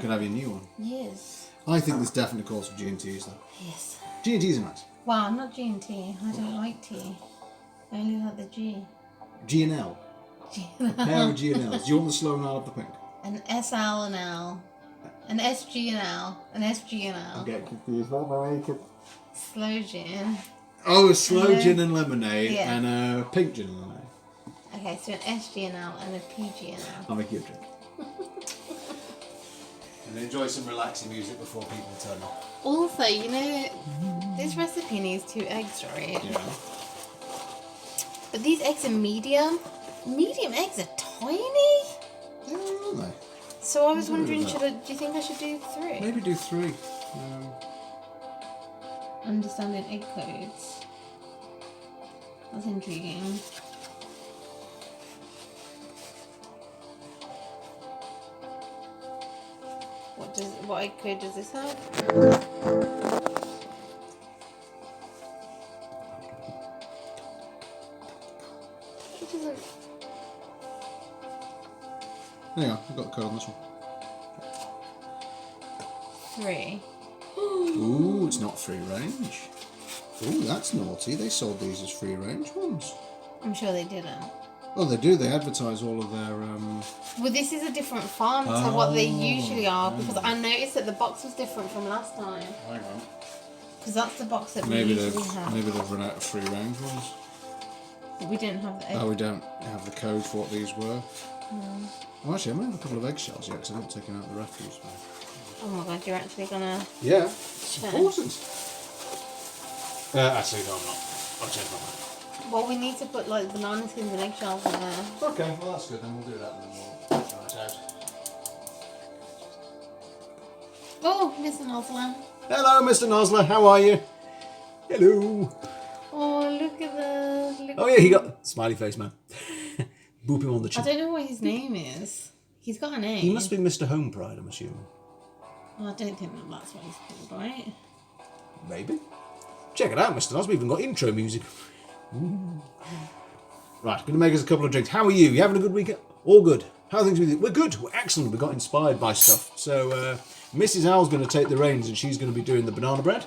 can have your new one. Yes. I think this definitely calls for G&T's though. Yes. G&T's are nice. Wow, not G and T. I don't like T. I only like the G. G and L. A pair of G and L's. Do you want the slow and L of the pink? An SL and L. An SG and L. An SG and L. I'm getting confused. What am I making? Slow gin. Oh, a slow gin and lemonade Yeah. and a pink gin and lemonade. Okay, so an SG and L and a PG and L. I'll make you a drink. And enjoy some relaxing music before people turn off. Also, you know, this recipe needs 2 eggs, right? Yeah. But these eggs are medium. Medium eggs are tiny. Yeah, aren't they? So I was wondering, do you think I should do 3? Maybe do 3. Understanding egg codes. That's intriguing. What egg code does this have? It doesn't. Hang on, I've got the code on this one. 3. Ooh, it's not free range. Ooh, that's naughty. They sold these as free range ones. I'm sure they didn't. Oh, they do. They advertise all of their. Well, this is a different font to what they usually are, because I noticed that the box was different from last time. Hang on. Because that's the box that we Maybe usually have. they've run out of free range ones. But we didn't have the egg. Oh, we don't have the code for what these were. No. Oh, actually, I might have a couple of eggshells yet because I haven't taken out the refuse. Oh my god, you're actually gonna. Yeah, it's important. Actually, no, I'm not. I'll change my mind. Well, we need to put like banana skins and eggshells in there. Okay, well that's good. Then we'll do that and then we'll try it out. Oh, Mr. Nosler. Hello, Mr. Nosler. How are you? Hello. Oh, look at the. Oh yeah, he got smiley face man. Boop him on the chin. I don't know what his name is. He's got a name. He must be Mr. Home Pride, I'm assuming. Oh, I don't think that's what he's called, right? Maybe. Check it out, Mr. Nos. We've even got intro music. Ooh. Right, going to make us a couple of drinks. How are you? You having a good weekend? All good. How are things with you? We're good. We're excellent. We got inspired by stuff. So, Mrs. Al's going to take the reins and she's going to be doing the banana bread.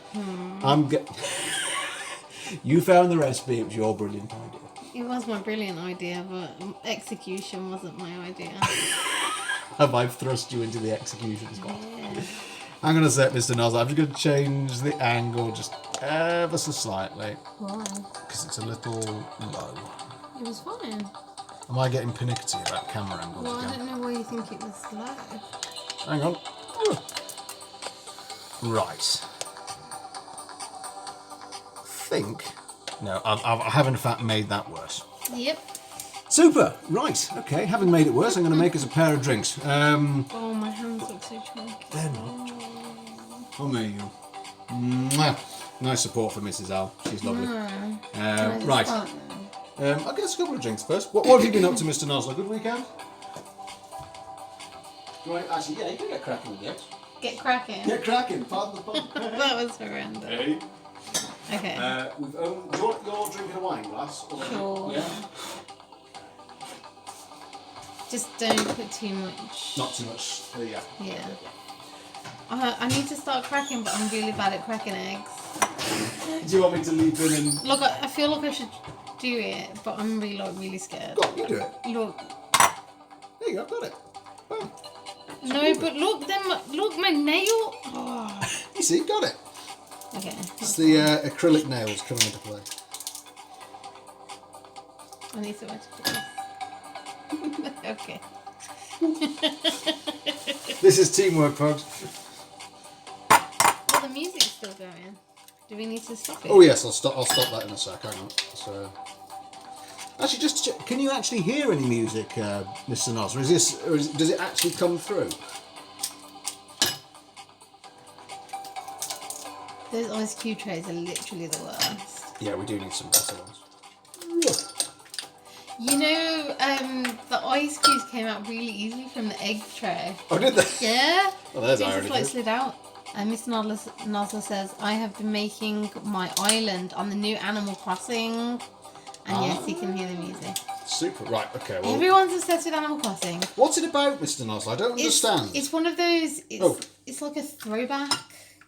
You found the recipe. It was your brilliant idea. It was my brilliant idea, but execution wasn't my idea. Have I thrust you into the execution spot? Yeah. I'm going to set Mr. Nozzle. I'm just going to change the angle just ever so slightly. Why? Because it's a little low. It was fine. Am I getting pernickety about camera angles Well, again? I don't know why you think it was low. Hang on. Right. No, I have in fact made that worse. Yep. Super. Right. Okay. Having made it worse, I'm going to make us a pair of drinks. Oh, my hands look so chunky. They're not. Oh, there you go. Mwah. Nice support for Mrs. Al. She's lovely. Right. I'll get us a couple of drinks first. What have you been up to, Mr. Nosler? Good weekend? Right. Actually, yeah, you can get cracking again. Get cracking. Get cracking. Pardon the pun. That was horrendous. Hey. Okay. Do you want your drink in a wine glass? Or Sure. Yeah. Just don't put too much. Not too much. Yeah. Yeah. I need to start cracking, but I'm really bad at cracking eggs. Do you want me to leap in and... Look, I feel like I should do it, but I'm really scared. Go on, you do it. Look. There you go, got it. Boom. No, but look, look, my nail. Oh. You see, got it. Okay. It's the acrylic nails coming into play. I need to watch this. Okay. This is teamwork, folks. Well, the music's still going. Do we need to stop it? Oh yes, I'll stop that in a sec. Hang on. So, actually, just to check, can you actually hear any music, Mr. Nos? Or does it actually come through? Those ice cube trays are literally the worst. Yeah, we do need some better ones. You know, the ice cubes came out really easily from the egg tray. Oh, did they? Yeah. Well, there's They irony. just like slid out. And Mr. Nosler says, I have been making my island on the new Animal Crossing. And yes, he can hear the music. Super. Right, okay. Well, Everyone's obsessed with Animal Crossing. what's it about, Mr. Nozzle? I don't understand. It's one of those. It's like a throwback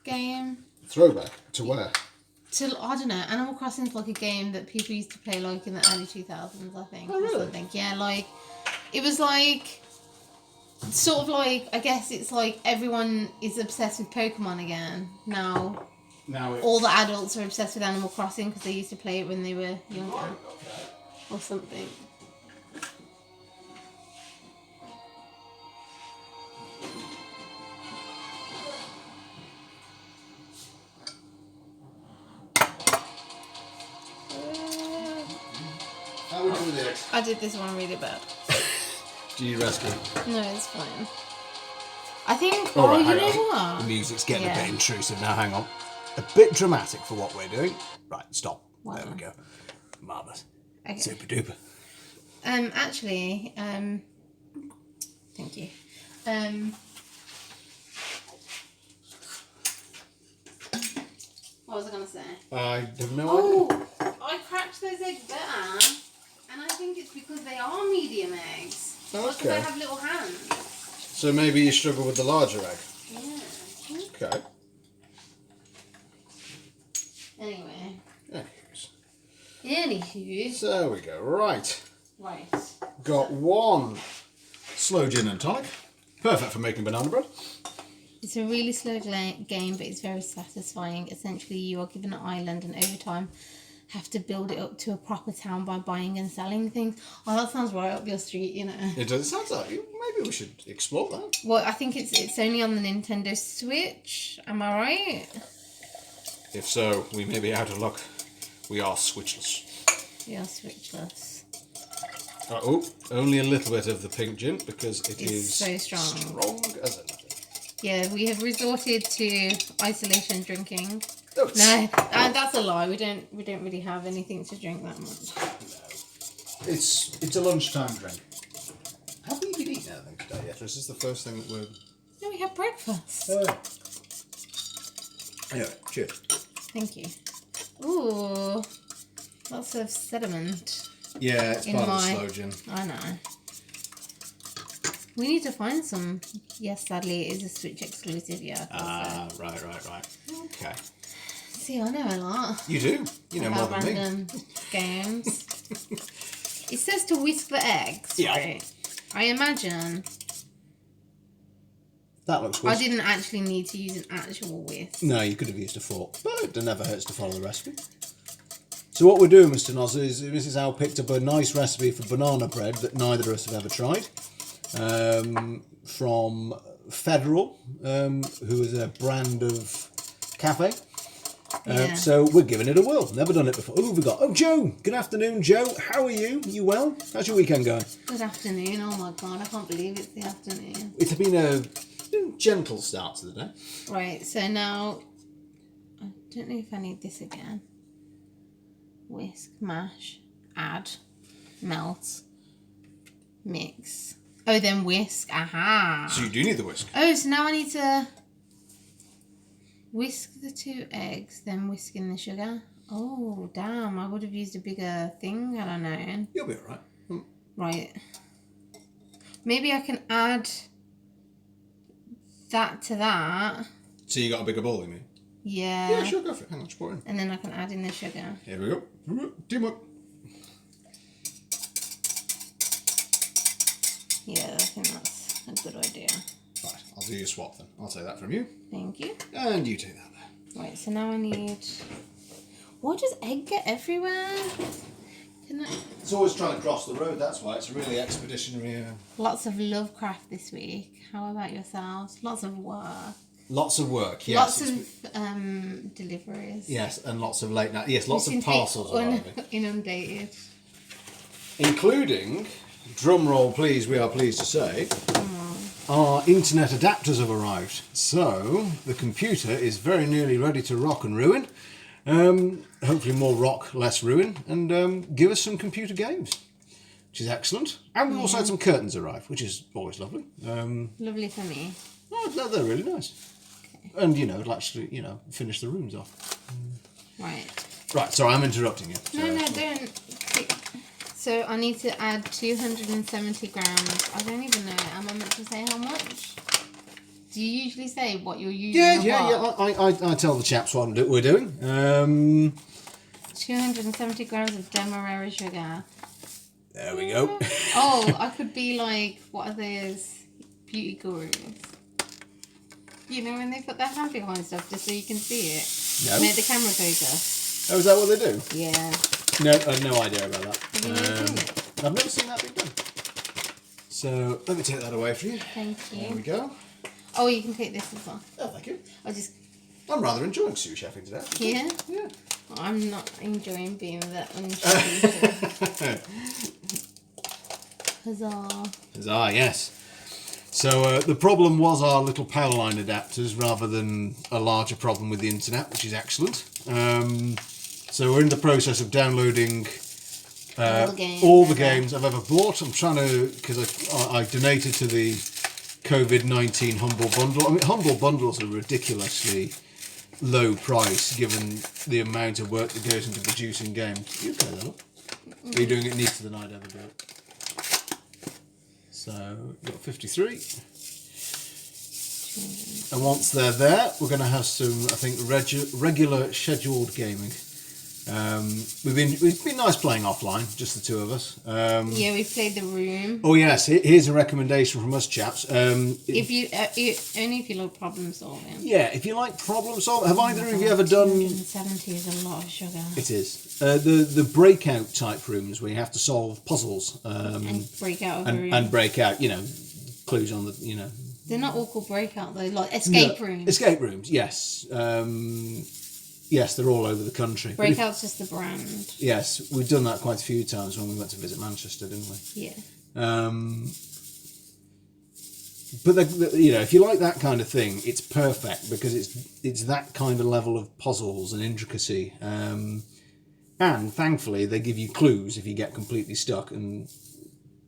game. Throwback? To where? I don't know. Animal Crossing's like a game that people used to play like in the early 2000s, I think. Oh, really? Or something. Yeah, like it was like sort of like I guess it's like everyone is obsessed with Pokemon again now. Now it's... All the adults are obsessed with Animal Crossing because they used to play it when they were younger, or something. How are we doing with it? I did this one really bad. Do you rescue? No, it's fine. I think. All right, you hang know on. what? The music's getting a bit intrusive now. Hang on. A bit dramatic for what we're doing. Right, stop. Wow. There we go. Marvellous. Okay. Super duper. Actually, thank you. What was I gonna say? I have no idea. Oh, I cracked those eggs better, and I think it's because they are medium eggs. Because Okay. they have little hands. So maybe you struggle with the larger egg. Yeah. Okay. Anyway. Anyways. There we go. Right. Right. Got one slow gin and tonic. Perfect for making banana bread. It's a really slow game, but it's very satisfying. Essentially, you are given an island and over time have to build it up to a proper town by buying and selling things. Oh, that sounds right up your street, you know. It does. It sounds like maybe we should explore that. Well, I think it's only on the Nintendo Switch. Am I right? If so, we may be out of luck. We are switchless. We are switchless. Oh, only a little bit of the pink gin because it It's is so strong. Strong as anything. Yeah, we have resorted to isolation drinking. Oh, No, that's a lie. We don't really have anything to drink that much. No. It's a lunchtime drink. Have we been eating anything today yet? Or is this the first thing that we're... No, we had breakfast. Anyway, cheers. Thank you. Ooh, lots of sediment. Yeah, it's In part of my- the slow gin. I know. We need to find some. Yes, sadly, it is a Switch exclusive, yeah. Right. Okay. See, I know a lot You do. You know more about than me. random games. It says to whisk the eggs, Yeah. right? I imagine That looks I good. didn't actually need to use an actual whisk. No, you could have used a fork, but it never hurts to follow the recipe. So what we're doing, Mr. Noz, is Mrs. Al picked up a nice recipe for banana bread that neither of us have ever tried, from Federal, who is a brand of cafe. Yeah. So we're giving it a whirl. Never done it before. Who have we got? Oh, Joe. Good afternoon, Joe. How are you? You well? How's your weekend going? Good afternoon. Oh my god, I can't believe it's the afternoon. It's been a gentle start to the day. Right, so now I don't know if I need this again. Whisk, mash, add, melt, mix. Oh, then whisk. Aha. So you do need the whisk. Oh, so now I need to whisk the 2 eggs, then whisk in the sugar. Oh, damn. I would have used a bigger thing, had I known. You'll be alright. Right. Maybe I can add that to that. So you got a bigger bowl, you mean? Yeah. Yeah, sure, go for it. Hang on, just pour it in. And then I can add in the sugar. Here we go. Teamwork. Yeah, I think that's a good idea. Right, I'll do your swap then. I'll take that from you. Thank you. And you take that there. Right, so now I need... Why does egg get everywhere? Can I... It's always trying to cross the road, that's why. It's a really expeditionary... Lots of Lovecraft this week. How about yourselves? Lots of work. Lots of work, yes. Lots of deliveries. Yes, and lots of late night... Yes, lots of Which can parcels take arriving. Inundated. Including, drum roll please, we are pleased to say, our internet adapters have arrived. So, the computer is very nearly ready to rock and ruin. Hopefully more rock, less ruin. And give us some computer games, which is excellent. And we also had some curtains arrive, which is always lovely. Lovely for me. Oh, they're really nice. Okay. And, it'll actually, finish the rooms off. Right. Right, sorry, I'm interrupting you. No, don't. So I need to add 270 grams. I don't even know. Am I meant to say how much? Do you usually say what you're using? Yeah. I tell the chaps what we're doing. 270 grams of demerara sugar. There we go. Oh, I could be like, what are those beauty gurus? You know when they put their hand behind stuff just so you can see it? No. Make the camera focus. Oh, is that what they do? Yeah. No, I have no idea about that. Have you never seen it? I've never seen that being done. So let me take that away from you. Thank you. There we go. Oh, you can take this as well. Oh, thank you. I'm rather enjoying sous chefing today. Yeah? Yeah. I'm not enjoying being that unsure. Huzzah. Huzzah, yes. So the problem was our little power line adapters rather than a larger problem with the internet, which is excellent. So we're in the process of downloading all the games I've ever bought. I'm trying to, because I donated to the COVID-19 Humble Bundle. I mean, Humble Bundles are ridiculously low price given the amount of work that goes into producing games. You play that up. Are you doing it neater than I'd ever do it? So, we've got 53. And once they're there, we're going to have some, I think, regular scheduled gaming. It's been nice playing offline, just the two of us. Yeah, we played The Room. Oh yes, here's a recommendation from us chaps. If you only if you like problem solving. Yeah, if you like problem solving, have either of you ever done? 270 is a lot of sugar. It is the breakout type rooms where you have to solve puzzles and break out of a room. and break out. Clues on the They're not all called breakout though, like escape rooms. Escape rooms, yes. Yes, they're all over the country. Breakout's just the brand. Yes, we've done that quite a few times when we went to visit Manchester, didn't we? Yeah. But if you like that kind of thing, it's perfect because it's that kind of level of puzzles and intricacy. And thankfully, they give you clues if you get completely stuck. And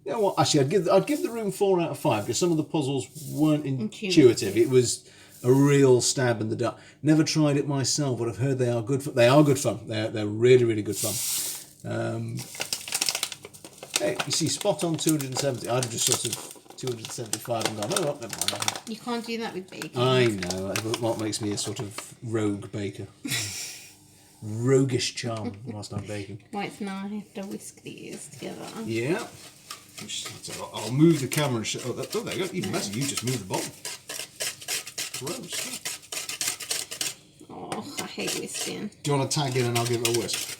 you know what? Actually, I'd give the room 4 out of 5 because some of the puzzles weren't intuitive. It was a real stab in the dark. Never tried it myself, but I've heard they are good fun. They are good fun. They're really, really good fun. Hey, you see, spot on 270. I'd have just sort of 275 and gone, oh, never mind. You can't do that with bacon. I know. That's what makes me a sort of rogue baker. Roguish charm whilst I'm baking. Right, so now I have to whisk these together. Yeah. I'll move the camera and oh, there you go. Even better, you just move the bottom. Gross. Oh, I hate whisking. Do you want to tag in and I'll give it a whisk?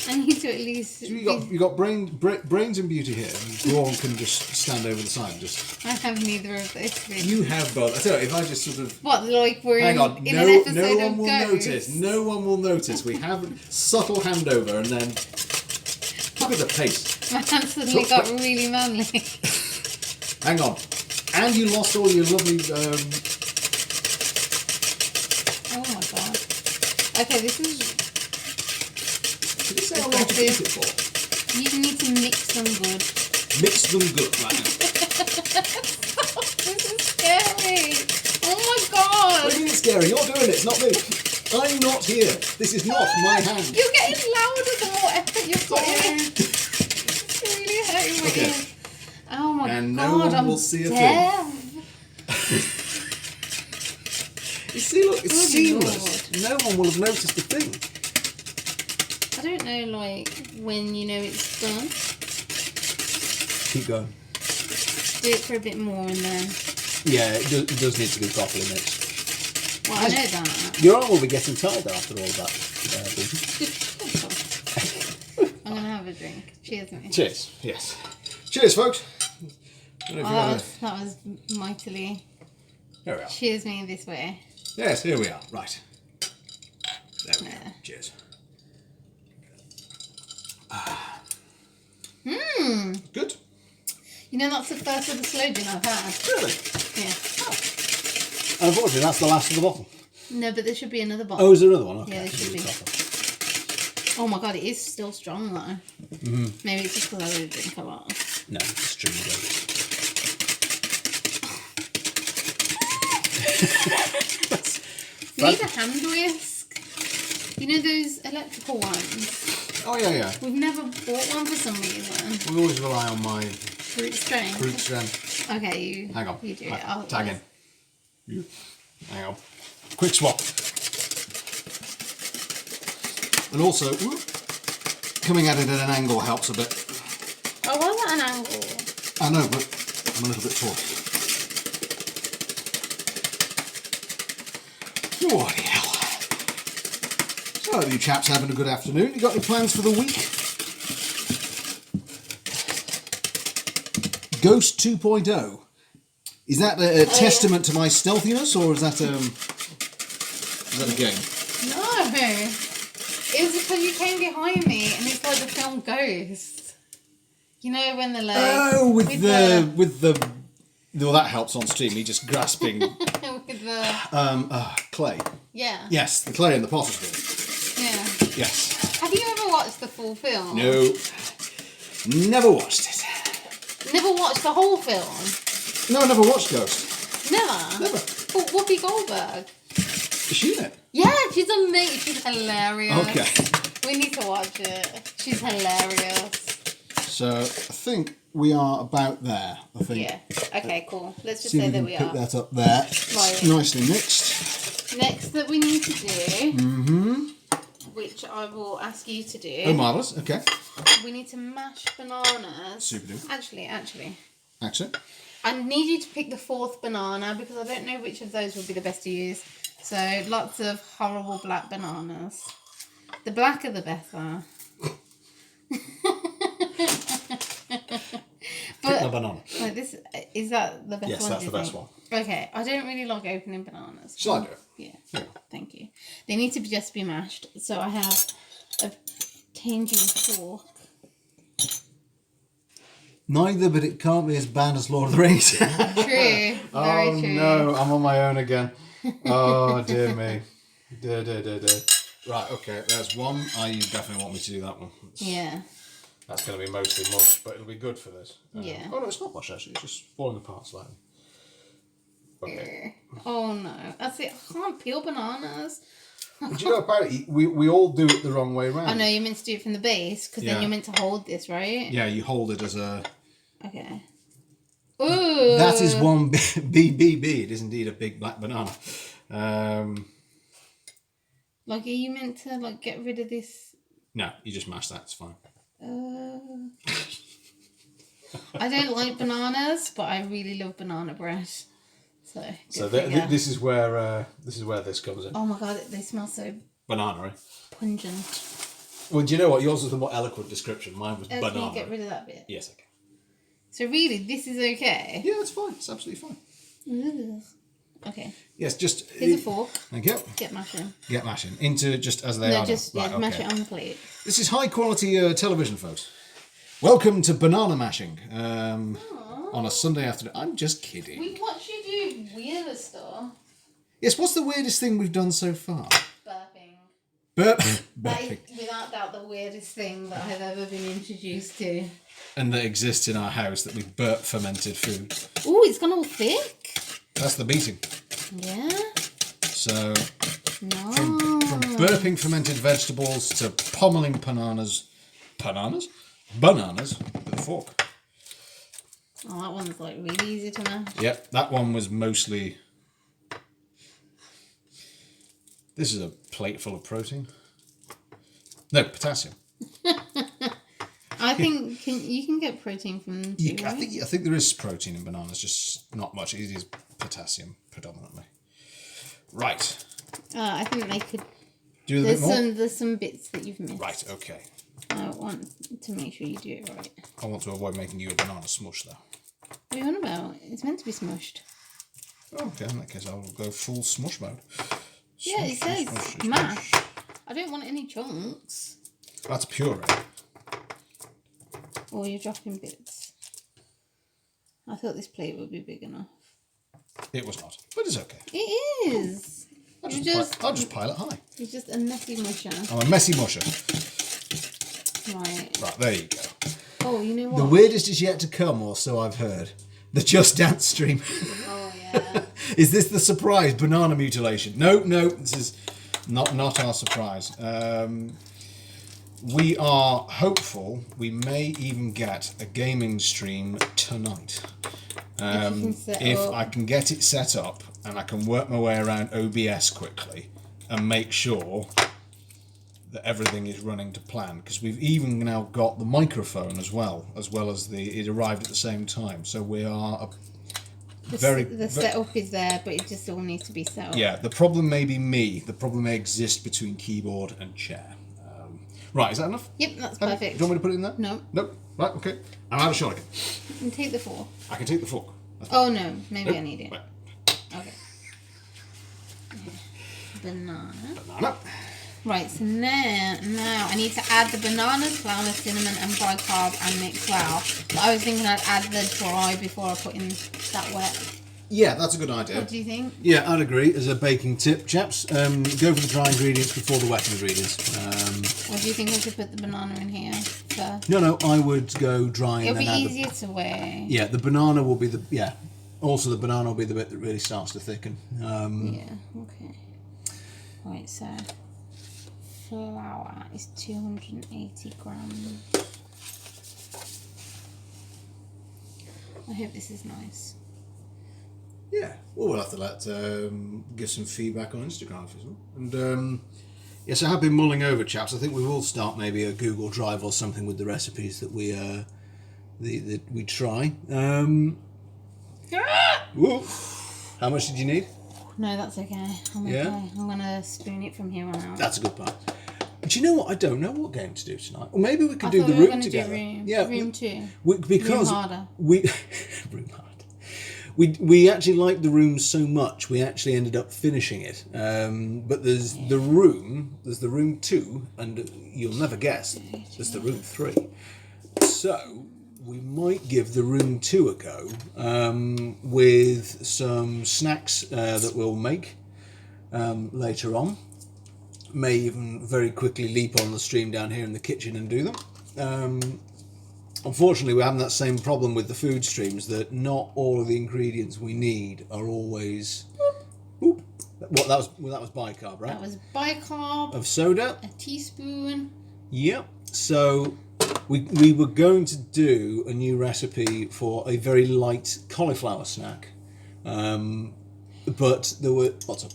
I need to at least... So you got brains and beauty here. And Braun can just stand over the side and just... I have neither of those things. You have both. I tell you, if I just sort of... What, like we're Hang on, in an episode no one of will Ghosts? notice. No one will notice. We have a subtle handover and then... Look at the pace. My hand suddenly got really manly. Hang on. And you lost all your lovely... Oh my god. Okay, this is... Did you say how long to keep it for? You need to mix them good. Mix them good right now. This is scary. Oh my god. What do you mean it's scary? You're doing it, it's not me. I'm not here. This is not my hand. You're getting louder the more effort you're putting in. It's really hurting my ears. Oh my and god, no one I'm will see a deaf. You see, look, it's Good seamless. Lord. No one will have noticed a thing. I don't know, like, when you know it's done. Keep going. Do it for a bit more and then... Yeah, it does need to be properly mixed. Well, I know that. Your arm will be getting tired after all that. I'm going to have a drink. Cheers, mate. Cheers. Yes. Cheers, folks. That was mightily... There we are. Cheers me this way. Yes, here we are. Right. There we go. Cheers. Good. You know, that's the first of the slow gin I've had. Really? Yeah. Oh. Unfortunately, that's the last of the bottle. No, but there should be another bottle. Oh, is there another one? Okay. Yeah, there should be. Oh my god, it is still strong though. Mm-hmm. Maybe it's just because I really drink a lot. No, it's extremely good. You need a hand whisk. You know those electrical ones? Oh, yeah. We've never bought one for some reason. We always rely on my Fruit strength. fruit strength. Okay, you. Hang on. You do it. Right, I'll tag in. You. Hang on. Quick swap. And also, coming at it at an angle helps a bit. Oh, was that an angle? I know, but I'm a little bit tall. Bloody hell. So, you chaps having a good afternoon? You got any plans for the week? Ghost 2.0. Is that a testament to my stealthiness, or is that a game? No. It was because you came behind me and it's like the film Ghost. You know when they're like... Oh, with the... Well, that helps on stream, me just grasping... with the... clay. Yeah. Yes, the clay in the potter's wheel. Yeah. Yes. Have you ever watched the full film? No. Never watched it. Never watched the whole film? No, I never watched Ghost. Never? Never. But Whoopi Goldberg. Is she in it? Yeah, she's amazing. She's hilarious. Okay. We need to watch it. She's hilarious. So, I think we are about there, I think. Yeah. Okay, cool. Let's just See say if we that can we pick are. that up there. Right. Nicely mixed. Next that we need to do, Mm-hmm. which I will ask you to do. Oh, marvellous. Okay. We need to mash bananas. Super duper. Actually. Excellent. I need you to pick the fourth banana because I don't know which of those would be the best to use. So lots of horrible black bananas. The blacker the better. Pick my banana. Like this, is that the best Yes, one? that's do you the best think? one. Okay, I don't really like opening bananas. Shall I do it? Yeah. Thank you. They need to just be mashed. So I have a tangerine fork. Neither, but it can't be as bad as Lord of the Rings. True. Very Oh true. no, I'm on my own again. Oh dear me. Dear. Right, okay, there's one. You definitely want me to do that one. Yeah. That's going to be mostly mush, but it'll be good for this. Yeah. Oh no, it's not mush actually, it's just falling apart slightly. Okay. Oh no. That's it. I can't peel bananas. Do you know apparently we all do it the wrong way around? I know you're meant to do it from the base because Yeah. then you're meant to hold this, right? Yeah, you hold it as a... Okay. Ooh. That is one BBB. It is indeed a big black banana. Like, are you meant to like get rid of this? No, you just mash that. It's fine. I don't like bananas, but I really love banana bread. So This is where this comes in. Oh my god, they smell so Banana, right? pungent. Well, do you know what? Yours was the more eloquent description. Mine was banana. Can you get rid of that bit? Yes, I can. So really, this is okay? Yeah, it's fine. It's absolutely fine. Ugh. Okay. Yes, just... Here's a fork. Thank you. Get mashing. Get mashing. Into just as they are. Just Right, mash okay. it on the plate. This is high quality television, folks. Welcome to banana mashing on a Sunday afternoon. I'm just kidding. We watch you do weirder stuff. Yes, what's the weirdest thing we've done so far? Burping. That Burping. is without doubt the weirdest thing that I've ever been introduced to. And that exists in our house, that we burp fermented food. Ooh, it's gone all thick. That's the beating. Yeah. So, No. from burping fermented vegetables to pommeling bananas with a fork. Oh, that one's like really easy to mash. Yep, that one was mostly... This is a plate full of protein. No, potassium. I think you can get protein from them too, I right? think there is protein in bananas, just not much. It is potassium predominantly. Right. I think they could. Do a bit more? There's some bits that you've missed. Right, okay. I want to make sure you do it right. I want to avoid making you a banana smush, though. What are you on about? It's meant to be smushed. Okay, in that case, I will go full smush mode. Yeah, it Smush, says smush, smush, mash. smush. I don't want any chunks. That's puree. Or you're dropping bits. I thought this plate would be big enough. It was not, but it's okay. It is. I'll just pile it high. You're just a messy musher. I'm a messy musher. Right. Right, there you go. Oh, you know what? The weirdest is yet to come, or so I've heard. The Just Dance stream. Oh, yeah. Is this the surprise banana mutilation? No, this is not our surprise. we are hopeful we may even get a gaming stream tonight. If I can get it set up and I can work my way around OBS quickly and make sure that everything is running to plan, because we've even now got the microphone as well as it arrived at the same time. So we are the setup is there, but it just all needs to be set up. Yeah, the problem may be me. The problem may exist between keyboard and chair. Right, is that enough? Yep, that's perfect. Do you want me to put it in there? No. Nope. Right, okay. I'm out of shot again. You can take the fork. I can take the fork. Oh no, maybe I need it. Right. Okay. Banana. Banana. Right, so now I need to add the bananas, flour, cinnamon, and bicarb and mix well. But I was thinking I'd add the dry before I put in that wet. Yeah, that's a good idea. What do you think? Yeah, I'd agree. As a baking tip, chaps, go for the dry ingredients before the wet ingredients. Or do you think I should put the banana in here first? No, I would go dry. It'll and be then easier to weigh. Yeah, the banana will be Also, the banana will be the bit that really starts to thicken. Yeah. Okay. Right. So flour is 280 grams. I hope this is nice. Yeah, well, we'll have to give some feedback on Instagram as well. And yes, I have been mulling over, chaps. I think we will start maybe a Google Drive or something with the recipes that we we try. Whoa. How much did you need? No, that's okay. I'm okay. I'm gonna spoon it from here on out. That's a good part. Do you know what? I don't know what game to do tonight. Or maybe we could do the room together. Room 2. Because room harder. Room hard. We actually liked the room so much we actually ended up finishing it. But there's the room 2, and you'll never guess there's the room 3. So we might give the room 2 a go with some snacks that we'll make later on. May even very quickly leap on the stream down here in the kitchen and do them. Unfortunately, we're having that same problem with the food streams, that not all of the ingredients we need are always... Oop. What, that was bicarb, right? That was bicarb. Of soda. A teaspoon. Yep. So we were going to do a new recipe for a very light cauliflower snack. But there were lots of...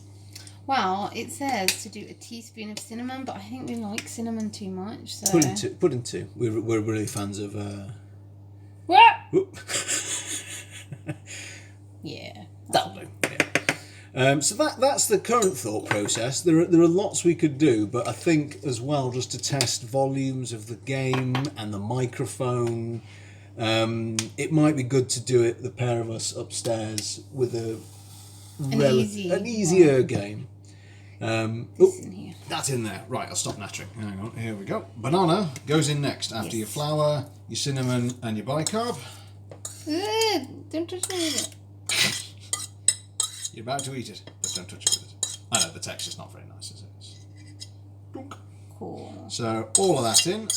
Well, it says to do a teaspoon of cinnamon, but I think we like cinnamon too much. So Put in 2. We're really fans of... What? Yeah. That'll do. Yeah. So that's the current thought process. There are lots we could do, but I think as well, just to test volumes of the game and the microphone, it might be good to do it, the pair of us upstairs, with an easier game. In here. That's in there. Right, I'll stop nattering. Hang on, here we go. Banana goes in next after your flour, your cinnamon, and your bicarb. Don't touch me with it. You're about to eat it, but don't touch it with it. I know, the texture's not very nice, is it? Dunk. Cool. So, all of that in.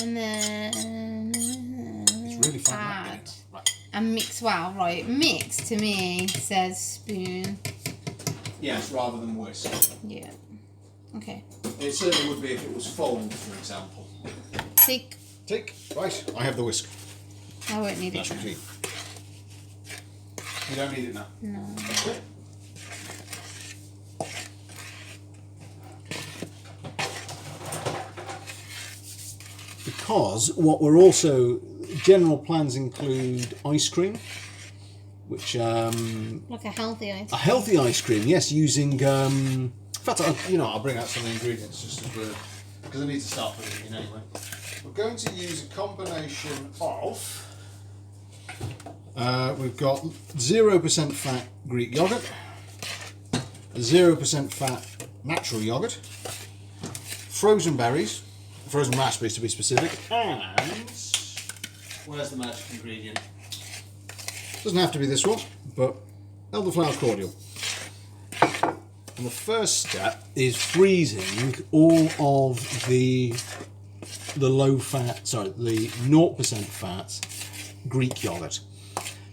And then... It's really fun. Add. Right. And mix well, right. Mix, to me, says spoon. Yes, rather than whisk. Yeah. Okay. It certainly would be if it was fold, for example. Take. Right, I have the whisk. I won't need That's it. clean. You don't need it now? No. Okay. Because what we're also... General plans include ice cream, which... Like a healthy ice cream. A healthy ice cream, yes, using... in fact, I'll bring out some of the ingredients just as we're... Because I need to start putting it in anyway. We're going to use a combination of... we've got 0% fat Greek yogurt, 0% fat natural yogurt, frozen raspberries to be specific, and where's the magic ingredient? Doesn't have to be this one, but elderflower cordial. And the first step is freezing all of the low fat, sorry, the 0% fat Greek yogurt.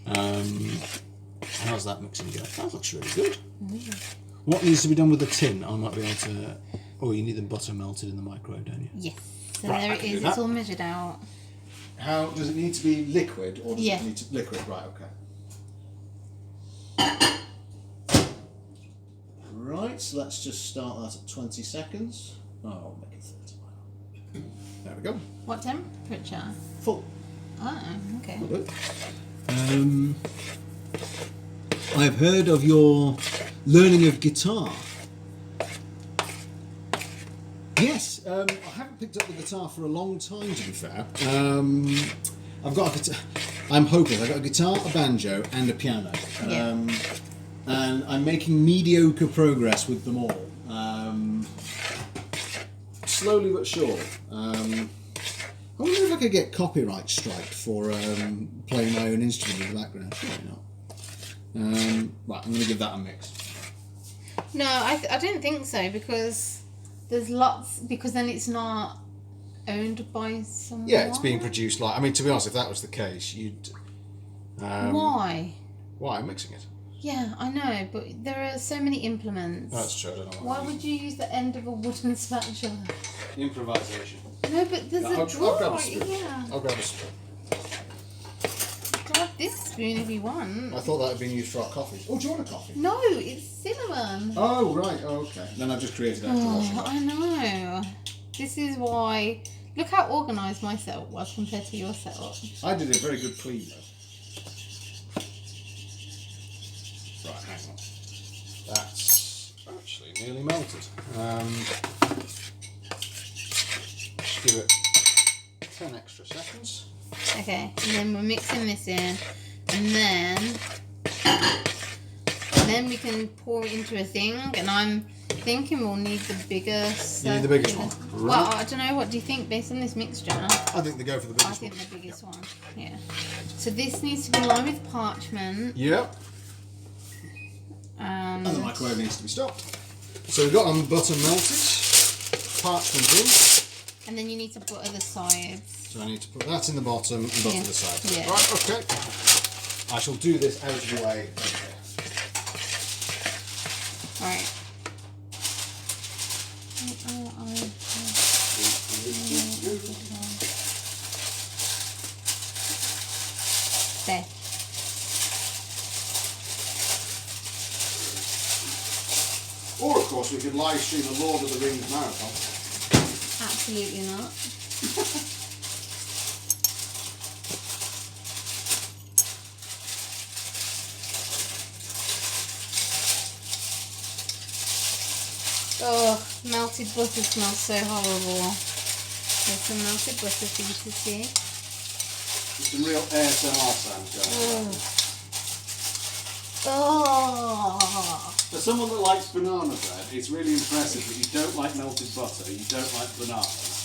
How's that mixing go? That looks really good. Mm. What needs to be done with the tin? I might be able to... Oh, you need the butter melted in the microwave, don't you? Yes. So Right, there I it can do is. that. It's all measured out. How does it need to be liquid or does Yeah. it need to liquid? Right, okay. Right, so let's just start that at 20 seconds. Oh, I'll make it 30. There we go. What temperature? Full. Oh, okay. I've heard of your learning of guitar. Yes, I haven't picked up the guitar for a long time, to be fair. I've got a guitar. I'm hopeless. I've got a guitar, a banjo, and a piano. Yeah. And I'm making mediocre progress with them all. Slowly but sure. I wonder if I could get copyright striked for playing my own instrument in the background. Probably not. Right, I'm going to give that a mix. No, I don't think so because there's lots. Because then it's not owned by someone. Yeah, it's being produced like. I mean, to be honest, if that was the case, you'd. Why? Why? I'm mixing it. Yeah, I know, but there are so many implements. That's true. I don't know. Why would you use the end of a wooden spatula? Improvisation. No, but there's I'll a drawer grab a right spoon. here. I'll grab a spoon. Grab this spoon if you want. I thought that had been used for our coffees. Oh, do you want a coffee? No, it's cinnamon. Oh, right. Oh, okay. Then I've just created extra washing. I know. This is why. Look how organised my setup was compared to your setup. I did a very good clean, though. Right, hang on. That's actually nearly melted. Just give it 10 extra seconds. Okay, and then we're mixing this in, and then we can pour it into a thing. And I'm thinking we'll need the biggest. You need the biggest one. Well, I don't know. What do you think based on this mixture? I think they go for the biggest I think one. the biggest one. Yeah. So this needs to be lined with parchment. Yep. And the microwave needs to be stopped. So we've got butter melted, parchment in. And then you need to butter the sides. So I need to put that in the bottom and butter the sides. Yeah. Right, okay. I shall do this out of the way. Alright. There. Or, of course, we could live stream a Lord of the Rings marathon. Absolutely not. Oh, melted butter smells so horrible. There's some melted butter for you to see. There's some real ASMR sounds going on. Oh. For someone that likes banana bread, it's really impressive that you don't like melted butter, you don't like bananas.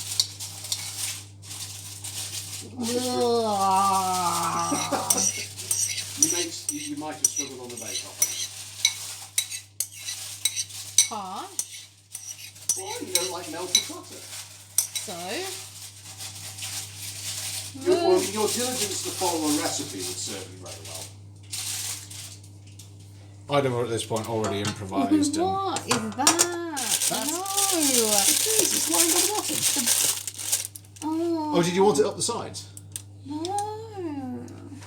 You might have struggled on the bake-off. Harsh. Why? You don't like melted butter? So. Well, your diligence to follow a recipe would serve you very well. I'd have at this point already improvised. What is that? No. It's lying on the bottom. Oh. Oh, did you want it up the sides? No.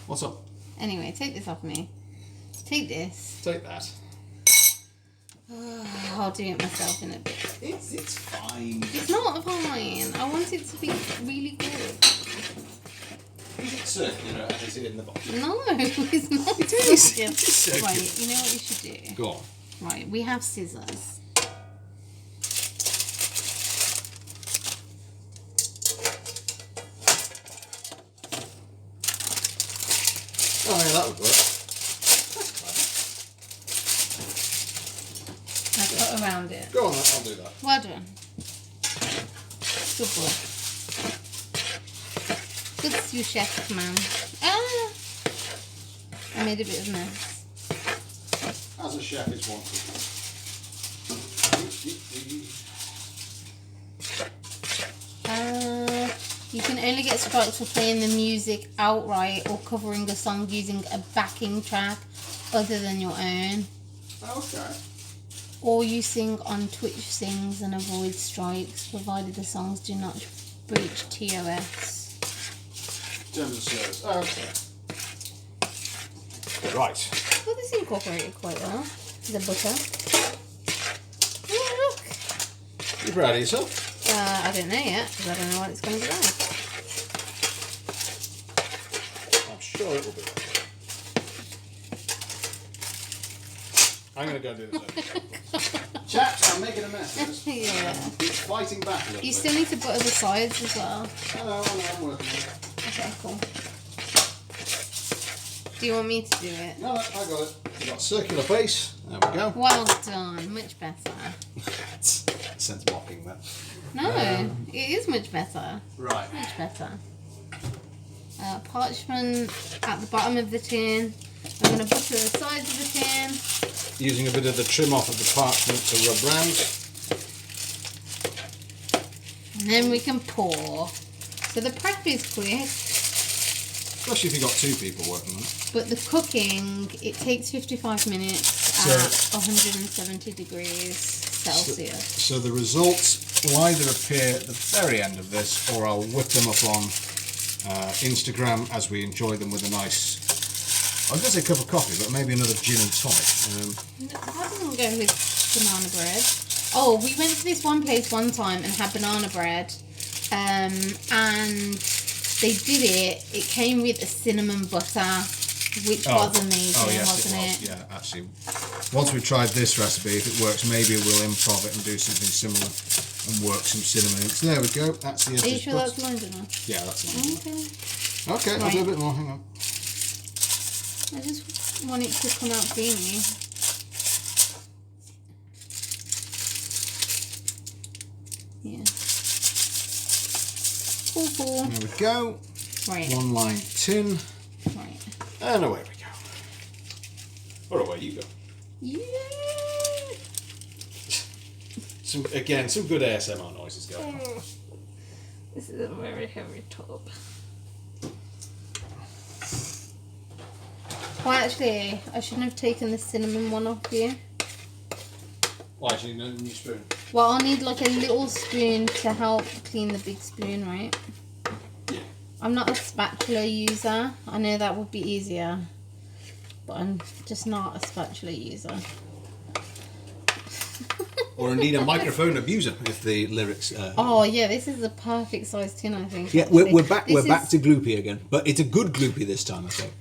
What's up? Anyway, take this off me. Take this. Take that. I'll do it myself in a bit. It's fine. It's not fine. I want it to be really good. Is it circular and is it in the bottom? No, it's not. It is. circular. It is circular. Right, you know what you should do? Go on. Right, we have scissors. Oh yeah, that would work. I cut around it. Go on, I'll do that. Well done. Good boy. Good you chef, man. Ah! I made a bit of mess. As a chef is wanted. You can only get strikes for playing the music outright or covering a song using a backing track other than your own. Okay. Or you sing on Twitch Sings and avoid strikes, provided the songs do not Breach TOS. Terms of service. Okay. Right. Well, this incorporated quite well. The butter. Oh, look. You proud of yourself? I don't know yet, because I don't know what it's going to be like. I'm sure it will be. I'm going to go do this over. Chaps, I'm making a mess of this. Yeah. It's fighting back a little You bit. still need to butter the sides as well. I know, I'm working on it. Okay, cool. Do you want me to do it? No, I got it. We've got circular base. There we go. Well done. Much better. That's sense mocking that. No, it is much better. Right. Much better. Parchment at the bottom of the tin. I'm going to butter the sides of the tin. Using a bit of the trim off of the parchment to rub round. And then we can pour. So the prep is quick, Especially if you've got two people working on it. but the cooking, it takes 55 minutes at 170 degrees Celsius. So the results will either appear at the very end of this, or I'll whip them up on Instagram as we enjoy them with a nice, I was going to say cup of coffee, but maybe another gin and tonic. That doesn't go with banana bread. Oh, we went to this one place one time and had banana bread, and they did it. It came with a cinnamon butter, which was amazing, wasn't it? Yeah, actually, once we've tried this recipe, if it works, maybe we'll improv it and do something similar and work some cinnamon in. So there we go. That's the. Are you sure that's loads enough? Yeah, that's it. Okay. Okay, I'll do a bit more. Hang on. I just want it to come out creamy. Yeah. Cool. There we go. Right. One line tin. Right. And away we go. Or away you go. Yeah. Some good ASMR noises going on. This is a very heavy tub. Well, actually, I shouldn't have taken the cinnamon one off here. Why do you need a new spoon? Well, I'll need like a little spoon to help clean the big spoon, right? Yeah. I'm not a spatula user. I know that would be easier, but I'm just not a spatula user. Or indeed a microphone abuser, if the lyrics. Oh yeah, this is the perfect size tin, I think. Yeah, actually. we're back. We're This back is- to gloopy again, but it's a good gloopy this time, I think.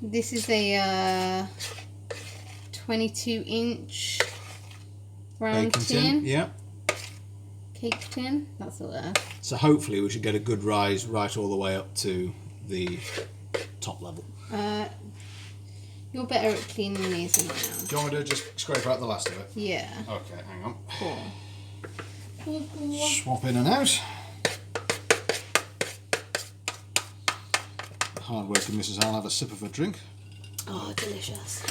This is a 22-inch round Bacon tin. Yeah. Cake tin. That's the word. So hopefully we should get a good rise right all the way up to the top level. You're better at cleaning these than I am. Do you want me to just scrape out the last of it? Yeah. Okay, hang on. Cool. Swap in and out. Hard working Mrs. I'll have a sip of a drink. Oh, delicious.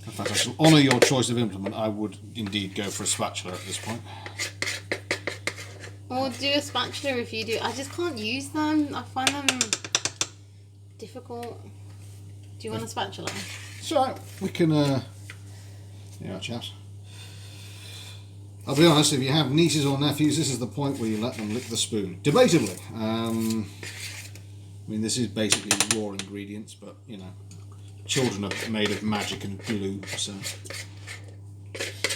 In fact, I shall honour your choice of implement. I would indeed go for a spatula at this point. Or do a spatula if you do. I just can't use them. I find them difficult. Do you want a spatula? So we can, chaps. I'll be honest, if you have nieces or nephews, this is the point where you let them lick the spoon. Debatably. I mean, this is basically raw ingredients, but, you know, children are made of magic and glue, so...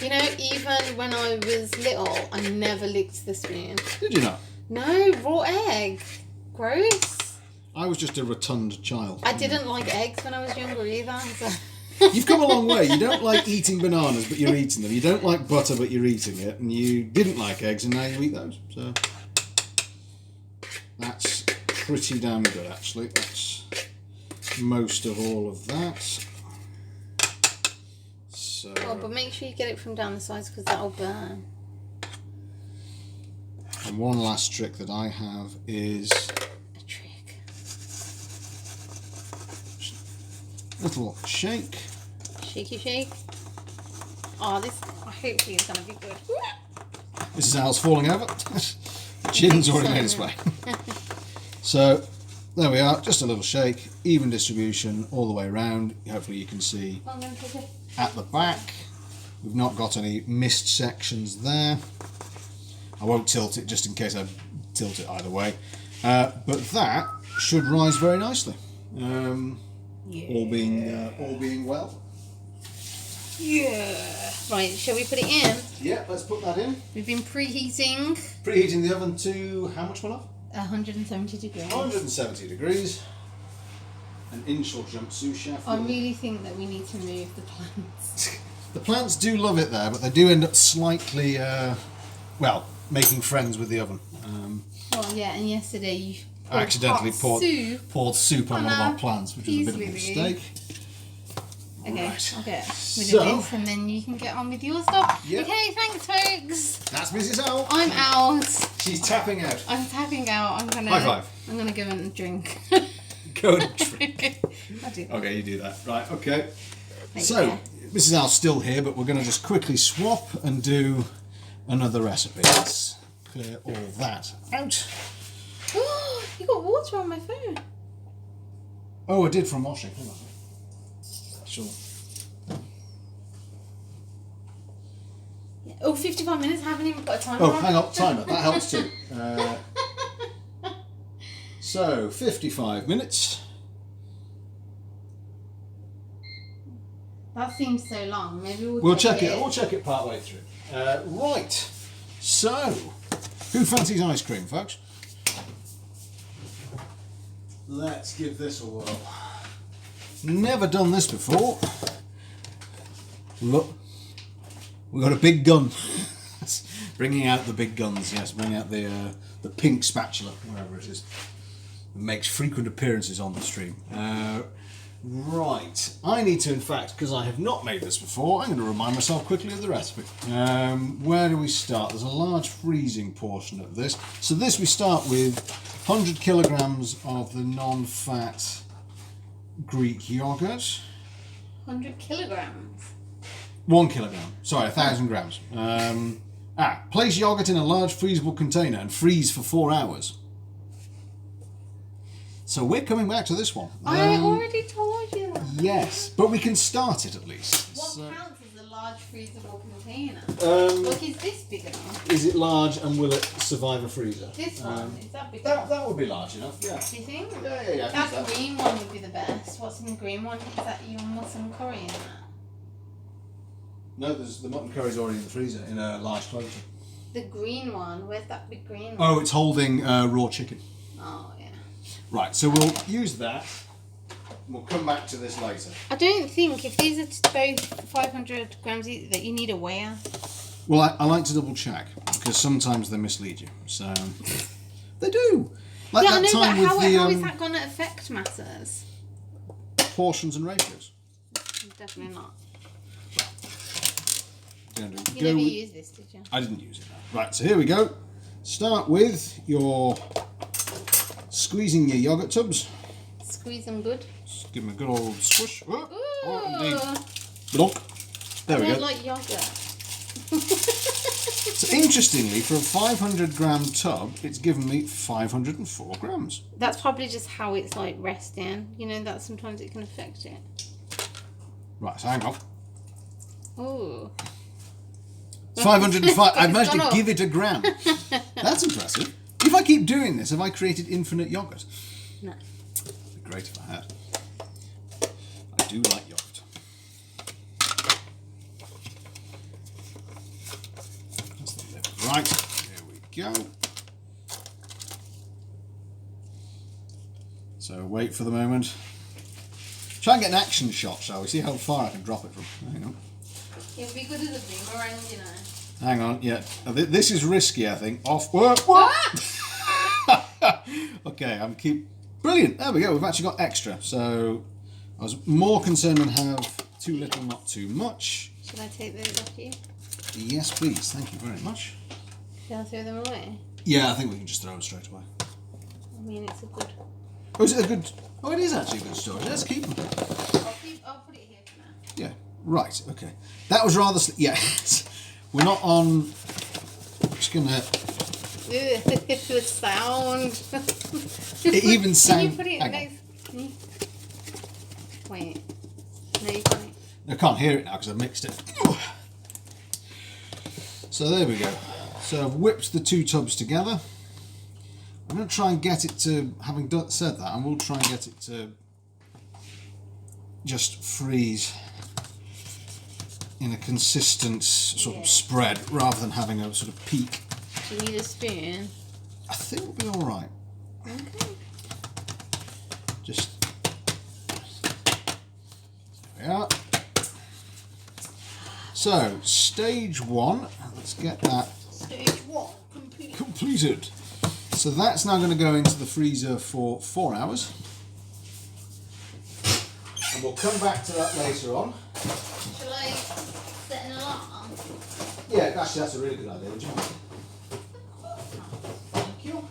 You know, even when I was little, I never licked the spoon. Did you not? No, raw egg. Gross. I was just a rotund child. I didn't like eggs when I was younger either. So. You've come a long way. You don't like eating bananas, but you're eating them. You don't like butter, but you're eating it. And you didn't like eggs, and now you eat those. So that's pretty damn good, actually. That's most of all of that. So. Oh, but make sure you get it from down the sides because that'll burn. And one last trick that I have is A trick. little shake. Shaky shake. Oh, this hopefully is going to be good. Mrs. Al's falling over. Gin's already made its way. So there we are, just a little shake, even distribution all the way around. Hopefully you can see I'm going to take it. at the back we've not got any missed sections there. I won't tilt it just in case I tilt it either way. But that should rise very nicely. All being well. Yeah. Right, shall we put it in? Yeah, let's put that in. We've been preheating. Preheating the oven to how much, my love? 170 degrees. 170 degrees. An inch will jump sous chef. I really think that we need to move the plants. The plants do love it there, but they do end up slightly, making friends with the oven. Well, yeah, and yesterday you accidentally poured soup on one of our plants, which was a bit of a mistake. Okay, Right. I'll get rid of this and then you can get on with your stuff. Yep. Okay, thanks folks. That's Mrs. L. I'm out. She's tapping out. I'm tapping out. High five. I'm gonna go and drink. Go and drink. I'll do that. Okay, you do that. Right, okay. Thank So, you. Mrs. L's still here, but we're going to just quickly swap and do another recipe. Let's clear all that out. Oh, you got water on my phone. Oh, I did from washing. Hang on. Sure. Yeah. Oh, 55 minutes. I haven't even got a timer. Oh, hang on, timer. That helps too. So, 55 minutes. That seems so long. Maybe We'll check it. We'll check it part way through. Right. So, who fancies ice cream, folks? Let's give this a whirl. Never done this before. Look, we've got a big gun. Bringing out the big guns. Yes, bringing out the pink spatula, wherever it is. It makes frequent appearances on the stream. Right, I need to, in fact, because I have not made this before, I'm going to remind myself quickly of the recipe. Where do we start? There's a large freezing portion of this. So this we start with 100 kilograms of the non-fat Greek yogurt. 100 kilograms. 1 kilogram. Sorry, 1,000 grams. Place yogurt in a large freezable container and freeze for 4 hours. So we're coming back to this one. I already told you that. Yes, but we can start it at least. What counts as a large freezable container? Um, Look, is this big enough? Is it large and will it survive a freezer? This one, is that big enough? That would be large enough, yeah. Do you think? Yeah. That green one would be the best. What's in the green one? Is that your mutton curry in that? No, the mutton curry's already in the freezer in a large closure. The green one, where's that big green one? Oh, it's holding raw chicken. Oh, yeah. Right, so we'll use that. We'll come back to this later. I don't think if these are both 500 grams that you need a weigher. Well, I like to double check because sometimes they mislead you. So they do. Like Yeah, I that know, but time with how is the that going to affect matters? portions and ratios. Definitely not. Gonna do- You go never with- used this, did you? I didn't use it. No. Right, so here we go. Start with your squeezing your yogurt tubs. Squeeze them good. Just give them a good old squish. Oh, Ooh. indeed. Blonk. There we I go. don't like yogurt. So interestingly, for a 500 gram tub, it's given me 504 grams. That's probably just how it's like resting. You know that sometimes it can affect it. Right, so hang on. Ooh. It's 505. I It's managed to gone up. give it a gram. That's impressive. If I keep doing this, have I created infinite yogurt? No. It'd be great if I had. I do like yogurt. That's the lid. Right, here we go. So wait for the moment. Try and get an action shot, shall we? See how far I can drop it from. Hang on. It would be good as a boomerang, you know. Hang on, yeah. This is risky, I think. Off. What? Okay, I'm keep. Brilliant. There we go. We've actually got extra. So I was more concerned than have too little, not too much. Should I take those off you? Yes, please. Thank you very much. Should I throw them away? Yeah, I think we can just throw them straight away. I mean, it's a good. Oh, is it a good? Oh, it is actually a good storage. Let's keep them. I'll put it here for now. Yeah. Right. Okay. That was rather. Yeah. We're not on. Just gonna. The sound. It even Can sound. you put it Hang next? Wait. No, you can't. I can't hear it now because I mixed it. So there we go. So I've whipped the 2 tubs together. I'm going to try and get it to, having said that, I will try and get it to just freeze in a consistent sort of spread rather than having a sort of peak. Do you need a spoon? I think we'll be alright. Okay. Just, there we are. So, stage 1, let's get that Stage 1 completed. So that's now going to go into the freezer for 4 hours. And we'll come back to that later on. Shall I set an alarm? Yeah, actually that's a really good idea, would you mind? Thank you.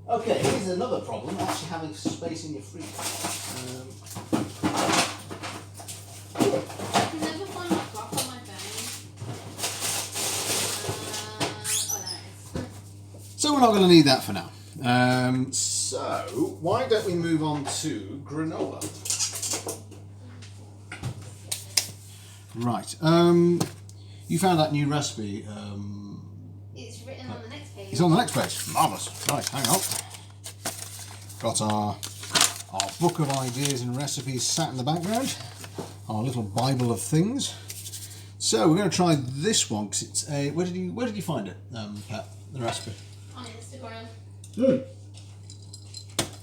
Okay, here's another problem, actually having space in your freezer. I can never find my clock on my phone. Oh, there it is. So we're not going to need that for now. So why don't we move on to granola? Right. You found that new recipe. It's written on the next page. It's on the next page. Marvellous. Right, hang on. Got our book of ideas and recipes sat in the background. Our little Bible of things. So we're going to try this one because it's a. Where did you find it, Pat? The recipe. On Instagram.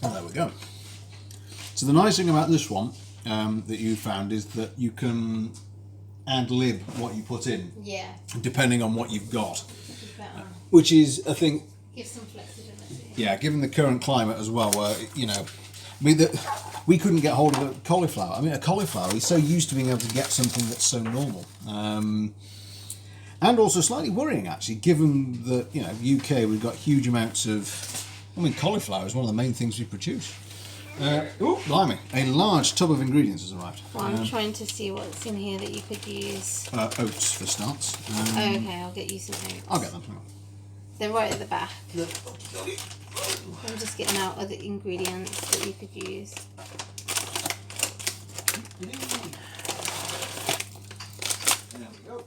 Oh, there we go. So the nice thing about this one that you found is that you can ad-lib what you put in. Yeah. Depending on what you've got. Better. Which is, I think, Give some flexibility. yeah, given the current climate as well, where, you know, I mean, we couldn't get hold of a cauliflower. I mean, a cauliflower, we're so used to being able to get something that's so normal. And also slightly worrying, actually, given that, you know, UK, we've got huge amounts of, I mean, cauliflower is one of the main things we produce. Oh, blimey, a large tub of ingredients has arrived. Well, I'm trying to see what's in here that you could use. Oats, for starts. Okay, I'll get you some oats. I'll get them. They're right at the back. I'm just getting out other ingredients that you could use. There we go.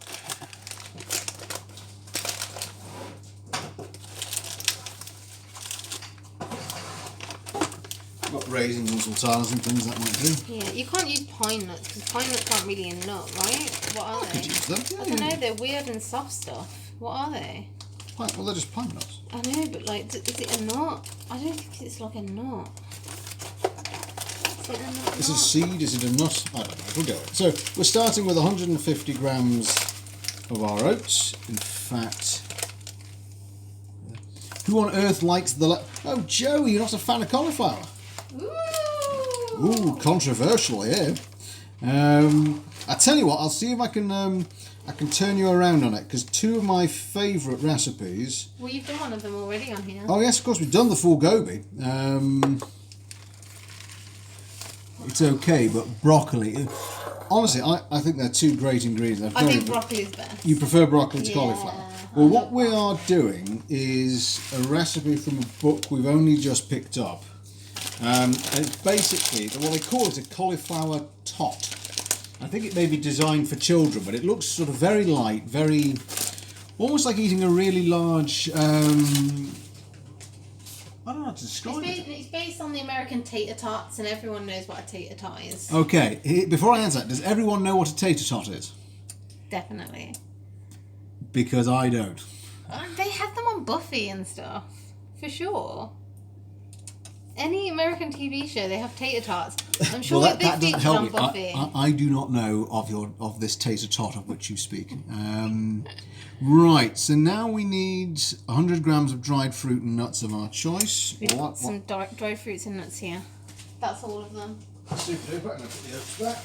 Got raisins and sultanas and things that might do. Yeah, you can't use pine nuts because pine nuts aren't really a nut, right? What are Could they? use them. I don't know, they're weird and soft stuff. What are they? Well, they're just pine nuts. I know, but like, is it a nut? I don't think it's like a nut. Is it a nut? Is it a seed? Is it a nut? I don't know. We'll go with it. So we're starting with 150 grams of our oats. In fact, who on earth likes the? Oh, Joey, you're not a fan of cauliflower. Ooh, controversial here. I tell you what, I'll see if I can turn you around on it, because 2 of my favourite recipes. Well, you've done one of them already on here. Oh yes, of course, we've done the full gobi. It's okay, but broccoli. Honestly, I think they're 2 great ingredients. I think broccoli is best. You prefer broccoli to cauliflower? I Well, love what we are doing is a recipe from a book we've only just picked up. And it's basically, well, they call it a cauliflower tot. I think it may be designed for children, but it looks sort of very light, very, almost like eating a really large, I don't know how to describe it. It's based on the American tater tots, and everyone knows what a tater tot is. Okay, before I answer that, does everyone know what a tater tot is? Definitely. Because I don't. They have them on Buffy and stuff, for sure. Any American TV show, they have tater tots. I'm sure Well, they that doesn't featured help on me. Buffy. I do not know of this tater tot of which you speak. Right, so now we need 100 grams of dried fruit and nuts of our choice. We've got some dry fruits and nuts here. That's all of them. Super duper. I'm going to put the oats back.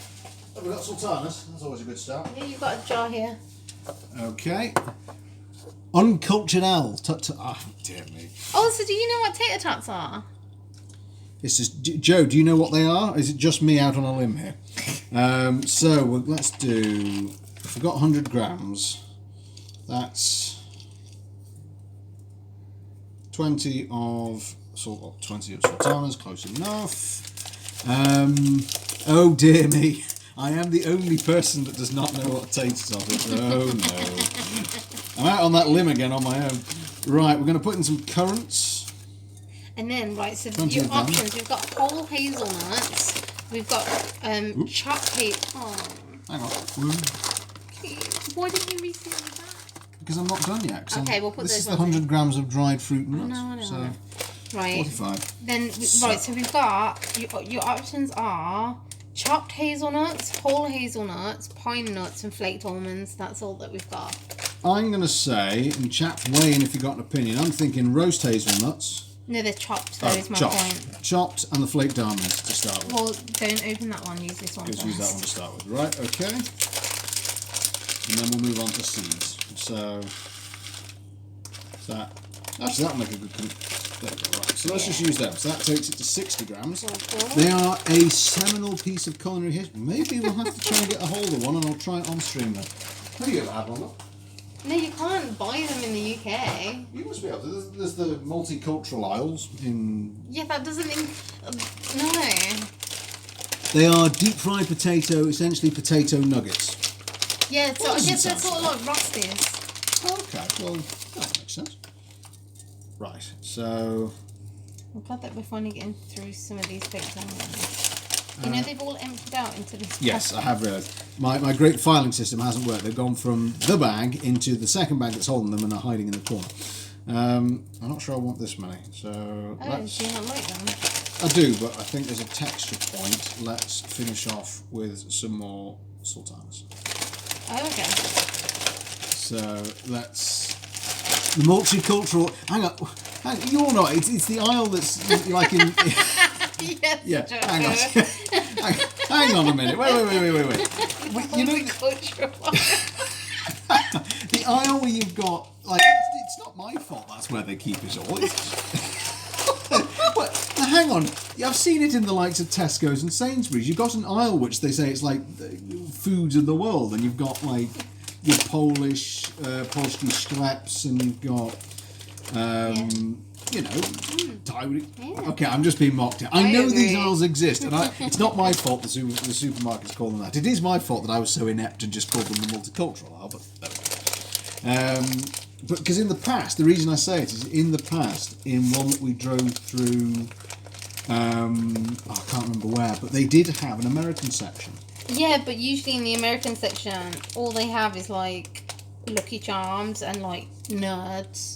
Oh, we've got sultanas. That's always a good start. Yeah, you've got a jar here. Okay. Uncultured owl. Ah, dear me. Oh, so do you know what tater tots are? This is Joe. Do you know what they are? Is it just me out on a limb here? So let's do. If we've got 100 grams, that's 20 of sultanas. Close enough. Oh dear me. I am the only person that does not know what tater tot is. Oh no. I'm out on that limb again on my own. Right, we're going to put in some currants. And then, right, so Plenty your of them. options, we've got whole hazelnuts, we've got chopped Hang on. Why didn't you reseal the back? Because I'm not done yet. Okay, we'll put this those is the ones 100 in. grams of dried fruit and nuts. No, I know. So Right. 45. Then, right, so we've got, your options are chopped hazelnuts, whole hazelnuts, pine nuts, and flaked almonds. That's all that we've got. I'm going to say, and chaps weigh in if you've got an opinion, I'm thinking roast hazelnuts. No, they're chopped, though, is my chopped. point. Chopped and the flaked almonds to start with. Well, don't open that one, use this one Just first. use that one to start with. Right, okay. And then we'll move on to seeds. So that, actually that'll make a good there we go, right. So let's just use them. So that takes it to 60 grams. They are a seminal piece of culinary history. Maybe we'll have to try and get a hold of one and I'll try it on stream then. Have you ever had one though? No, you can't buy them in the UK. You must be able to. There's the multicultural aisles in... Yeah, that doesn't... No. They are deep fried potato, essentially potato nuggets. Yeah, so Well, I guess doesn't that's sound sort of like Frosties. Okay, well, that makes sense. Right, so... I'm glad that we're finally getting through some of these bits. You know, they've all emptied out into this. Yes, I have realised. My great filing system hasn't worked. They've gone from the bag into the second bag that's holding them and are hiding in the corner. I'm not sure I want this many, so Oh, let's... do you not like them? I do, but I think there's a texture point. Let's finish off with some more sultanas. Oh, okay. So let's... The multicultural... Hang on, you're not... It's the aisle that's like in... Yes, Yeah, Joe. hang on a minute. Wait. You know, the aisle where you've got, like, it's not my fault that's where they keep it all. Well, now hang on. I've seen it in the likes of Tesco's and Sainsbury's. You've got an aisle which they say it's like foods of the world, and you've got, like, your Polish skleps, and you've got... You know, okay, I'm just being mocked here. I know agree. these aisles exist, and it's not my fault the supermarkets call them that. It is my fault that I was so inept and just called them the multicultural aisle, but there we go. But because in the past, the reason I say it is in the past, in one that we drove through, I can't remember where, but they did have an American section. Yeah, but usually in the American section, all they have is like Lucky Charms and like Nerds.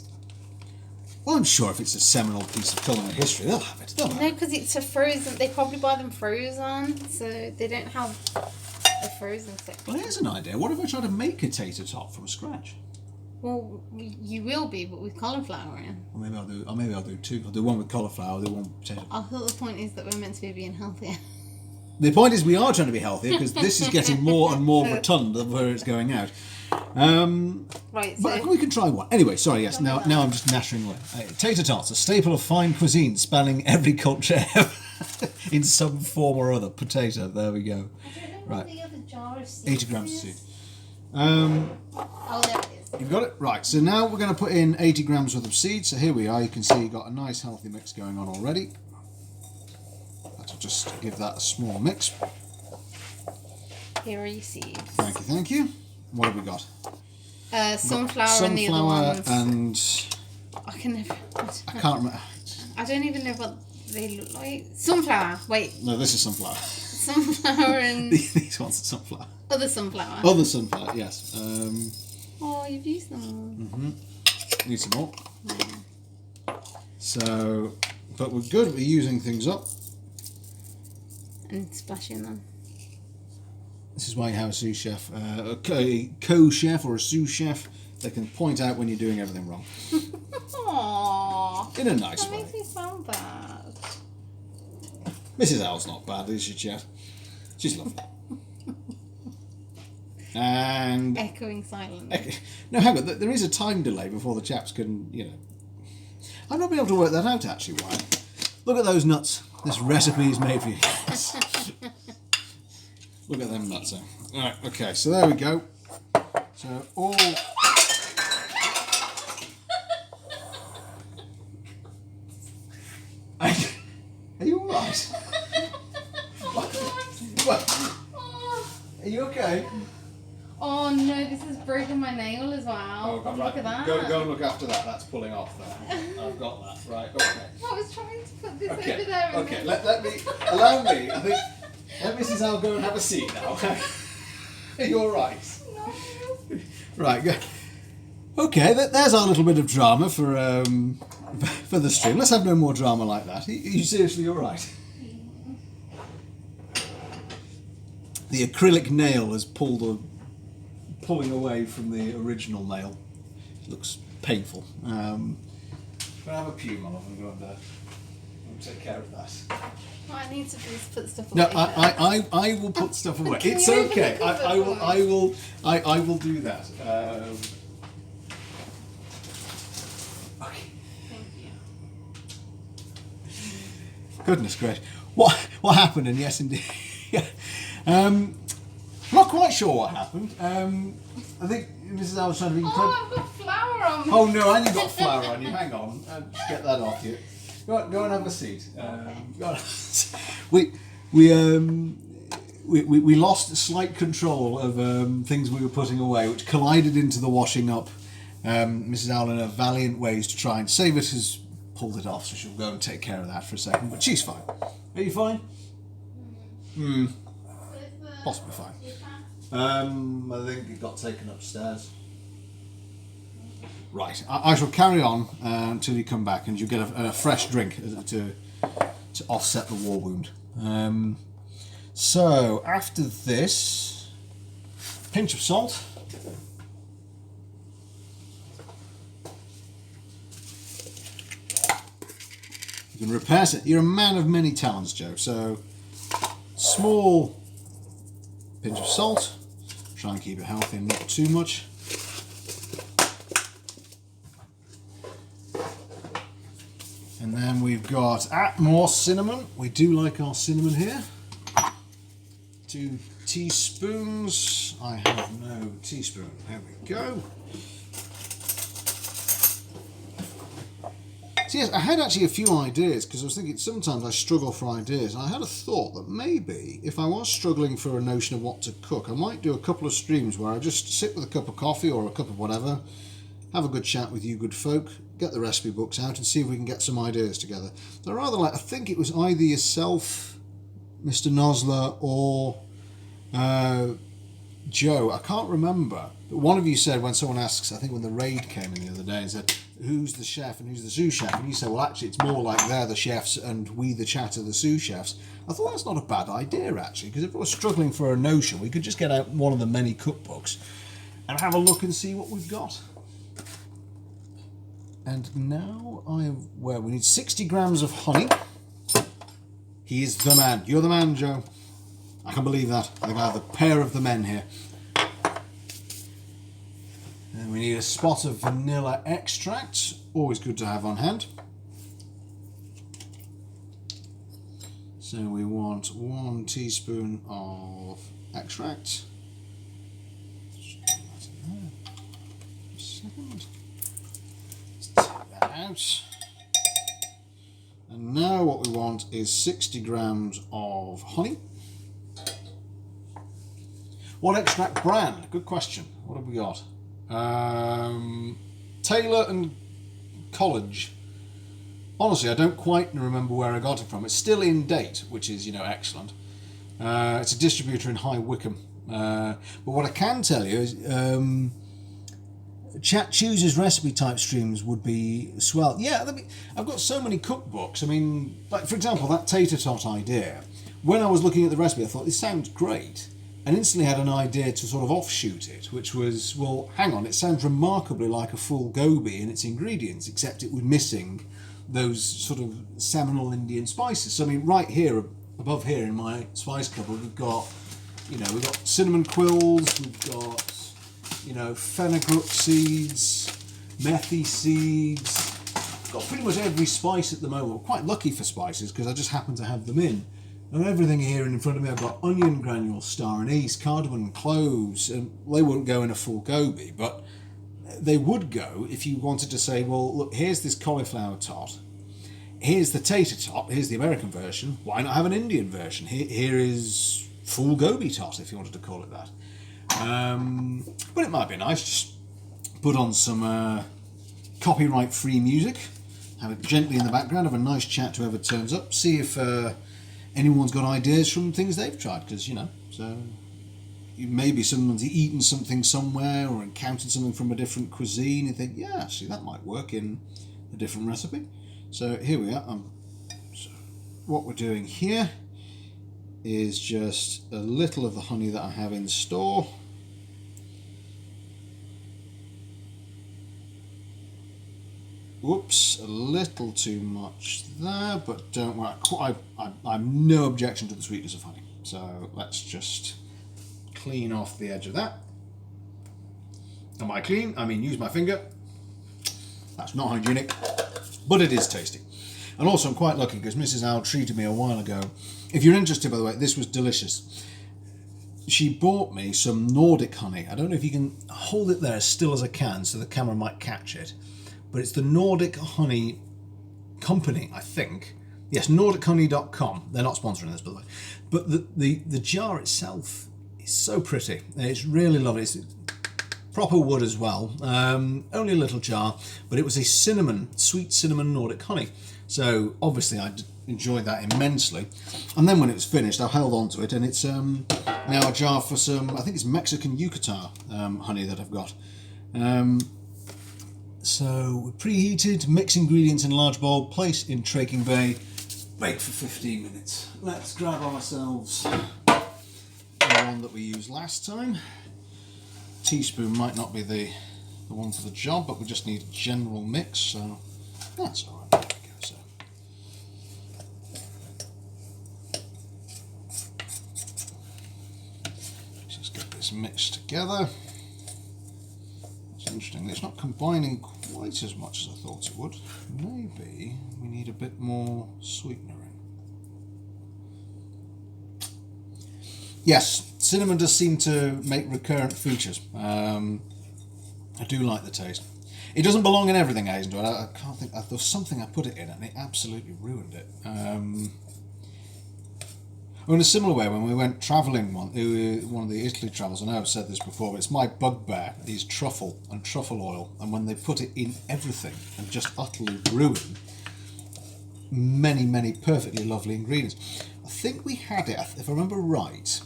Well, I'm sure if it's a seminal piece of culinary history, they'll have it. No, because it's a frozen. They probably buy them frozen, so they don't have a frozen section. Well, here's an idea. What if I try to make a tater tot from scratch? Well, you will be, but with cauliflower in. Or maybe I'll do. Or maybe I'll do two. I'll do one with cauliflower. I'll do one with potato. I thought the point is that we're meant to be being healthier. The point is we are trying to be healthier because this is getting more and more rotund of where it's going out. Right, But so we can try one. Anyway, sorry, yes, now I'm just nattering away. Tater tots, a staple of fine cuisine spanning every culture ever in some form or other. Potato, there we go. I don't know Right. what the other jar of seeds 80 grams of is. seed. Oh, there it is. You've got it? Right, so now we're going to put in 80 grams worth of seeds. So here we are, you can see you've got a nice healthy mix going on already. Let's just give that a small mix. Here are your seeds. Thank you. What have we got? Sunflower and the other ones. And I can never. I can't remember. I don't even know what they look like. Sunflower. Wait. No, this is sunflower. Sunflower and These ones are sunflower. other sunflower. Other sunflower, yes. Oh, you've used them. Need some more. So, but we're good. We're using things up. And splashing them. This is why you have a sous chef, a co-chef or a sous chef. They can point out when you're doing everything wrong. Aww. In a nice That way. makes me sound bad. Mrs. L's not bad, is she, chef? She's lovely. And Echoing silence. no, hang on. There is a time delay before the chaps can, you know. I've not been able to work that out actually. Why? Look at those nuts. This recipe is made for you. Look at them nuts there. Alright, okay, so there we go. So all... Are you alright? What? Are you okay? Oh no, this has broken my nail as well. God, Look at that. Go and look after that. That's pulling off there. I've got that. Right, okay. I was trying to put this Okay, over there. And okay. then... Allow me. I think, let Mrs. Al go and have a seat now. Are you alright? No. Right, go. Okay, there's our little bit of drama for the stream. Let's have no more drama like that. Are you seriously alright? The acrylic nail is pulling away from the original nail. It looks painful. Can I have a pew, my love, and go and take care of that? Oh, I need to please put stuff away. No, I will put stuff away. Can It's you open okay. the cupboard I will do that. Okay. Thank you. Goodness gracious. What happened? And yes, indeed. Yeah. Not quite sure what happened. I think Mrs. Al was trying to be. Oh, I've got flour on me. Oh no, and you've got flour on you. Hang on, just get that off you. Go and have a seat. We lost slight control of things we were putting away, which collided into the washing up. Mrs. Al, in her valiant ways to try and save it, has pulled it off, so she'll go and take care of that for a second. But she's fine. Are you fine? Possibly fine. I think it got taken upstairs. Right, I shall carry on until you come back and you get a fresh drink to offset the war wound. So, after this, pinch of salt. You can repair it. You're a man of many talents, Joe, so small pinch of salt. Try and keep it healthy and not too much. And then we've got more cinnamon. We do like our cinnamon here. 2 teaspoons. I have no teaspoon. There we go. So yes, I had actually a few ideas because I was thinking sometimes I struggle for ideas. And I had a thought that maybe if I was struggling for a notion of what to cook, I might do a couple of streams where I just sit with a cup of coffee or a cup of whatever, have a good chat with you good folk, get the recipe books out and see if we can get some ideas together. So rather like, I think it was either yourself, Mr. Nosler, or Joe, I can't remember, but one of you said when someone asks, I think when the raid came in the other day and said, who's the chef and who's the sous chef? And you said, well, actually, it's more like they're the chefs and we, the chat, are the sous chefs. I thought that's not a bad idea, actually, because if we're struggling for a notion, we could just get out one of the many cookbooks and have a look and see what we've got. And now we need 60 grams of honey. He is the man. You're the man, Joe. I can believe that. I think I have the pair of the men here. And we need a spot of vanilla extract. Always good to have on hand. So we want 1 teaspoon of extract. Out. And now what we want is 60 grams of honey. What extract brand? Good question. What have we got? Taylor and College. Honestly, I don't quite remember where I got it from. It's still in date, which is, excellent. It's a distributor in High Wycombe. But what I can tell you is Chat Chooses recipe type streams would be swell. Yeah, I've got so many cookbooks. I mean, like for example, that tater tot idea. When I was looking at the recipe, I thought this sounds great, and instantly had an idea to sort of offshoot it, which was, well, hang on, it sounds remarkably like a full gobi in its ingredients, except it was missing those sort of seminal Indian spices. So I mean, right here, above here in my spice cupboard, we've got, we've got cinnamon quills, we've got, fenugreek seeds, methi seeds. Got pretty much every spice at the moment. We're quite lucky for spices because I just happen to have them in. And everything here in front of me, I've got onion granules, star anise, cardamom, cloves, and they wouldn't go in a full gobi, but they would go if you wanted to say, well, look, here's this cauliflower tot, here's the tater tot, here's the American version, why not have an Indian version? Here is full gobi tot, if you wanted to call it that. But it might be nice, just put on some copyright-free music, have it gently in the background, have a nice chat to whoever turns up, see if anyone's got ideas from things they've tried, because, you know, so maybe someone's eaten something somewhere or encountered something from a different cuisine and think, yeah, actually that might work in a different recipe. So here we are. So what we're doing here is just a little of the honey that I have in store. Whoops, a little too much there, but don't worry, I've no objection to the sweetness of honey. So let's just clean off the edge of that. And by clean, I mean use my finger. That's not hygienic, but it is tasty. And also I'm quite lucky because Mrs. Owl treated me a while ago. If you're interested, by the way, this was delicious. She bought me some Nordic honey. I don't know if you can hold it there as still as I can so the camera might catch it. But it's the Nordic Honey Company, I think. Yes, nordichoney.com. They're not sponsoring this, by the way. But the jar itself is so pretty. It's really lovely. It's proper wood as well. Only a little jar, but it was a sweet cinnamon Nordic honey. So obviously I enjoyed that immensely. And then when it was finished, I held on to it, and it's now a jar for some, I think it's Mexican Yucatan honey that I've got. So preheated, mix ingredients in large bowl, place in traking bay, bake for 15 minutes. Let's grab ourselves the one that we used last time. Teaspoon might not be the one for the job, but we just need a general mix, so that's alright. There we go. So let's just get this mixed together. It's interesting, it's not combining quite as much as I thought it would. Maybe we need a bit more sweetener in. Yes, cinnamon does seem to make recurrent features. I do like the taste. It doesn't belong in everything I do. I can't think. There was something I put it in and it absolutely ruined it. In a similar way, when we went travelling one of the Italy travels, I know I've said this before, but it's my bugbear is truffle and truffle oil, and when they put it in everything and just utterly ruin many, many perfectly lovely ingredients. I think we had it, if I remember right,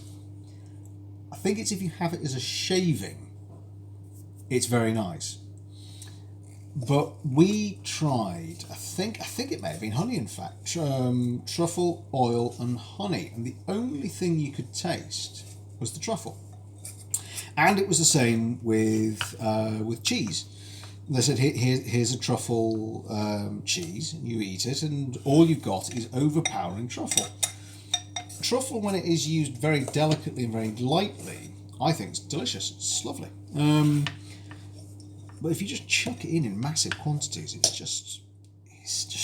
I think it's if you have it as a shaving, it's very nice. But we tried, I think it may have been honey, in fact, truffle, oil and honey, and the only thing you could taste was the truffle. And it was the same with cheese. They said, here's a truffle cheese, and you eat it, and all you've got is overpowering truffle. Truffle, when it is used very delicately and very lightly, I think it's delicious. It's lovely. But if you just chuck it in massive quantities, it's just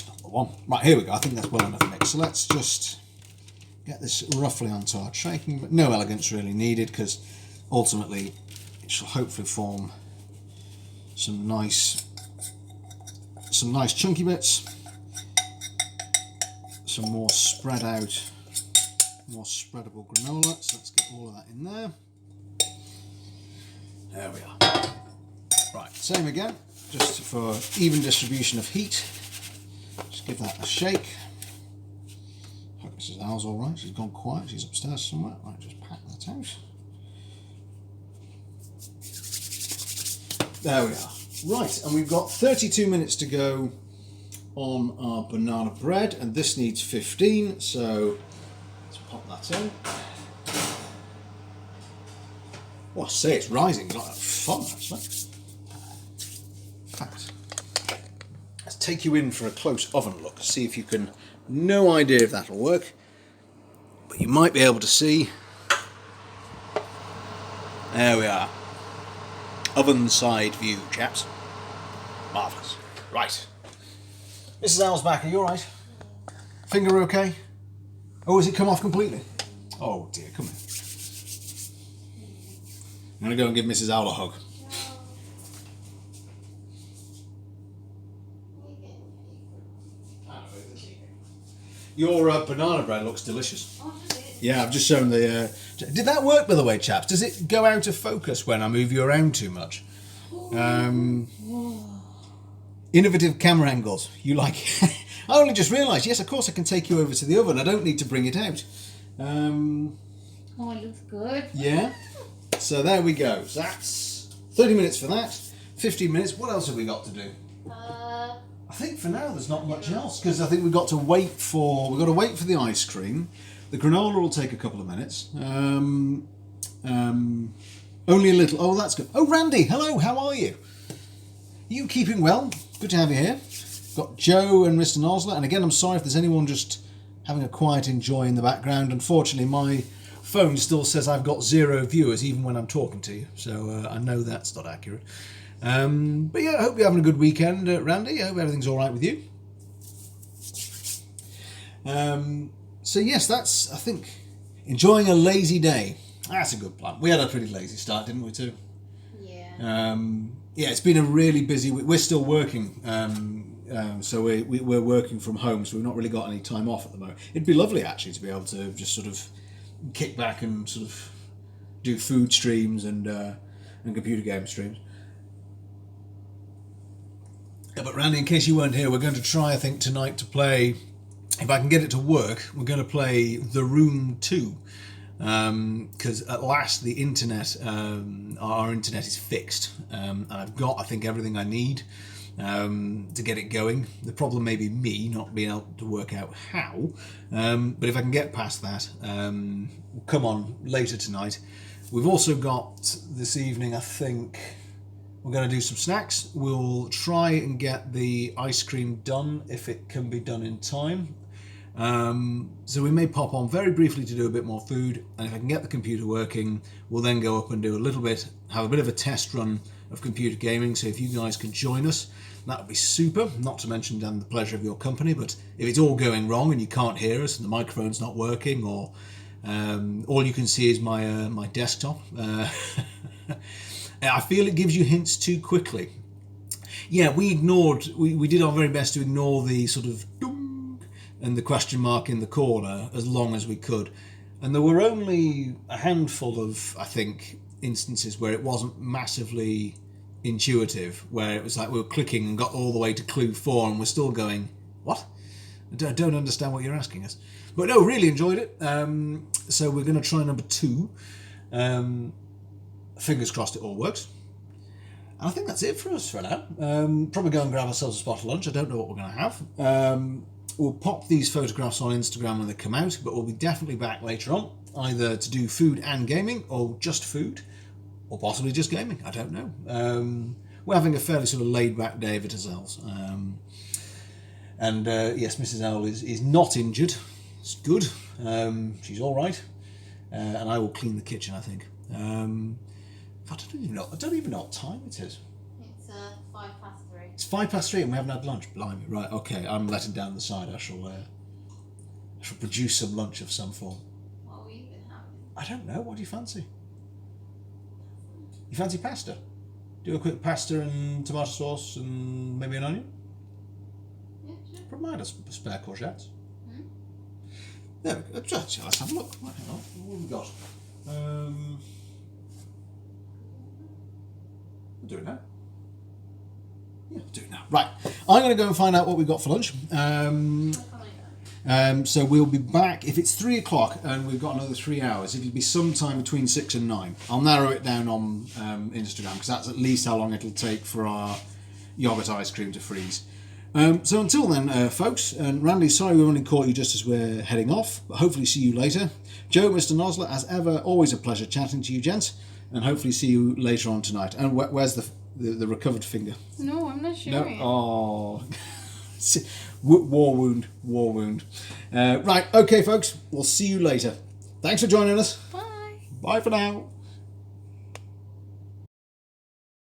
not the one. Right, here we go. I think that's well enough mixed. So let's just get this roughly onto our tray. But no elegance really needed, because ultimately it shall hopefully form some nice chunky bits. Some more spread out, more spreadable granola. So let's get all of that in there. There we are. Right, same again, just for even distribution of heat. Just give that a shake. Hope Mrs. Owl's all right. She's gone quiet. She's upstairs somewhere. Right, just pack that out. There we are. Right, and we've got 32 minutes to go on our banana bread, and this needs 15, so let's pop that in. Well, I say it's rising. It's like fun, actually. In fact, let's take you in for a close oven look, see if you can, no idea if that'll work, but you might be able to see. There we are. Oven side view, chaps. Marvellous. Right. Mrs. Owl's back, are you alright? Finger okay? Oh, has it come off completely? Oh dear, come here. I'm going to go and give Mrs. Owl a hug. Your banana bread looks delicious. Yeah, I've just shown the... Did that work, by the way, chaps? Does it go out of focus when I move you around too much? Innovative camera angles. You like... I only just realised, yes, of course I can take you over to the oven. I don't need to bring it out. Oh, it looks good. Yeah. So there we go. So that's 30 minutes for that. 15 minutes. What else have we got to do? I think for now there's not much else, because I think we've got to wait for the ice cream. The granola will take a couple of minutes. Only a little. Oh, that's good. Oh, Randy, hello. How are you? Are you keeping well? Good to have you here. Got Joe and Mr. Nosler, and again, I'm sorry if there's anyone just having a quiet enjoy in the background. Unfortunately, my phone still says I've got 0 viewers even when I'm talking to you, so I know that's not accurate. But yeah, I hope you're having a good weekend, Randy. I hope everything's all right with you. So yes, that's, I think, enjoying a lazy day. That's a good plan. We had a pretty lazy start, didn't we, too? Yeah. Yeah, it's been a really busy week. We're still working, so we're working from home, so we've not really got any time off at the moment. It'd be lovely, actually, to be able to just sort of kick back and sort of do food streams and computer game streams. But Randy, in case you weren't here, we're going to try, I think, tonight to play, if I can get it to work, we're going to play The Room 2. Because at last the internet, our internet is fixed, and I've got, I think, everything I need to get it going. The problem may be me not being able to work out how, but if I can get past that, we'll come on later tonight. We've also got this evening, I think, we're going to do some snacks. We'll try and get the ice cream done if it can be done in time. So we may pop on very briefly to do a bit more food, and if I can get the computer working, we'll then go up and do have a bit of a test run of computer gaming. So if you guys can join us, that would be super. Not to mention then the pleasure of your company, but if it's all going wrong and you can't hear us and the microphone's not working, or all you can see is my desktop, I feel it gives you hints too quickly. Yeah, we did our very best to ignore the sort of and the question mark in the corner as long as we could. And there were only a handful of, I think, instances where it wasn't massively intuitive, where it was like we were clicking and got all the way to clue 4 and we're still going, what? I don't understand what you're asking us. But no, really enjoyed it. So we're going to try number 2. Fingers crossed it all works. And I think that's it for us for now. Probably go and grab ourselves a spot of lunch. I don't know what we're going to have. We'll pop these photographs on Instagram when they come out, but we'll be definitely back later on, either to do food and gaming, or just food, or possibly just gaming. I don't know. We're having a fairly sort of laid-back day of it ourselves. Yes, Mrs. Owl is not injured. It's good. She's all right. And I will clean the kitchen, I think. I don't even know what time it is. It's 3:05. It's 3:05 and we haven't had lunch. Blimey, right? Okay, I'm letting down the side. I shall produce some lunch of some form. What have you been having? I don't know. What do you fancy? You fancy pasta? Do a quick pasta and tomato sauce and maybe an onion. Yeah, sure. Probably might have some spare courgettes. Mm-hmm. There we go. Let's have a look. Right, hang on. What have we got? We'll do it now. Yeah, I'll do it now. Right, I'm going to go and find out what we've got for lunch. So we'll be back, if it's 3 o'clock and we've got another 3 hours, it'll be sometime between 6 and 9. I'll narrow it down on Instagram, because that's at least how long it'll take for our yogurt ice cream to freeze. So until then, folks, and Randy, sorry we only caught you just as we're heading off, but hopefully see you later. Joe, Mr. Nosler, as ever, always a pleasure chatting to you, gents, and hopefully see you later on tonight. And where's the recovered finger? No, I'm not sure. No? Oh. War wound. Right, okay, folks, we'll see you later. Thanks for joining us. Bye. Bye for now.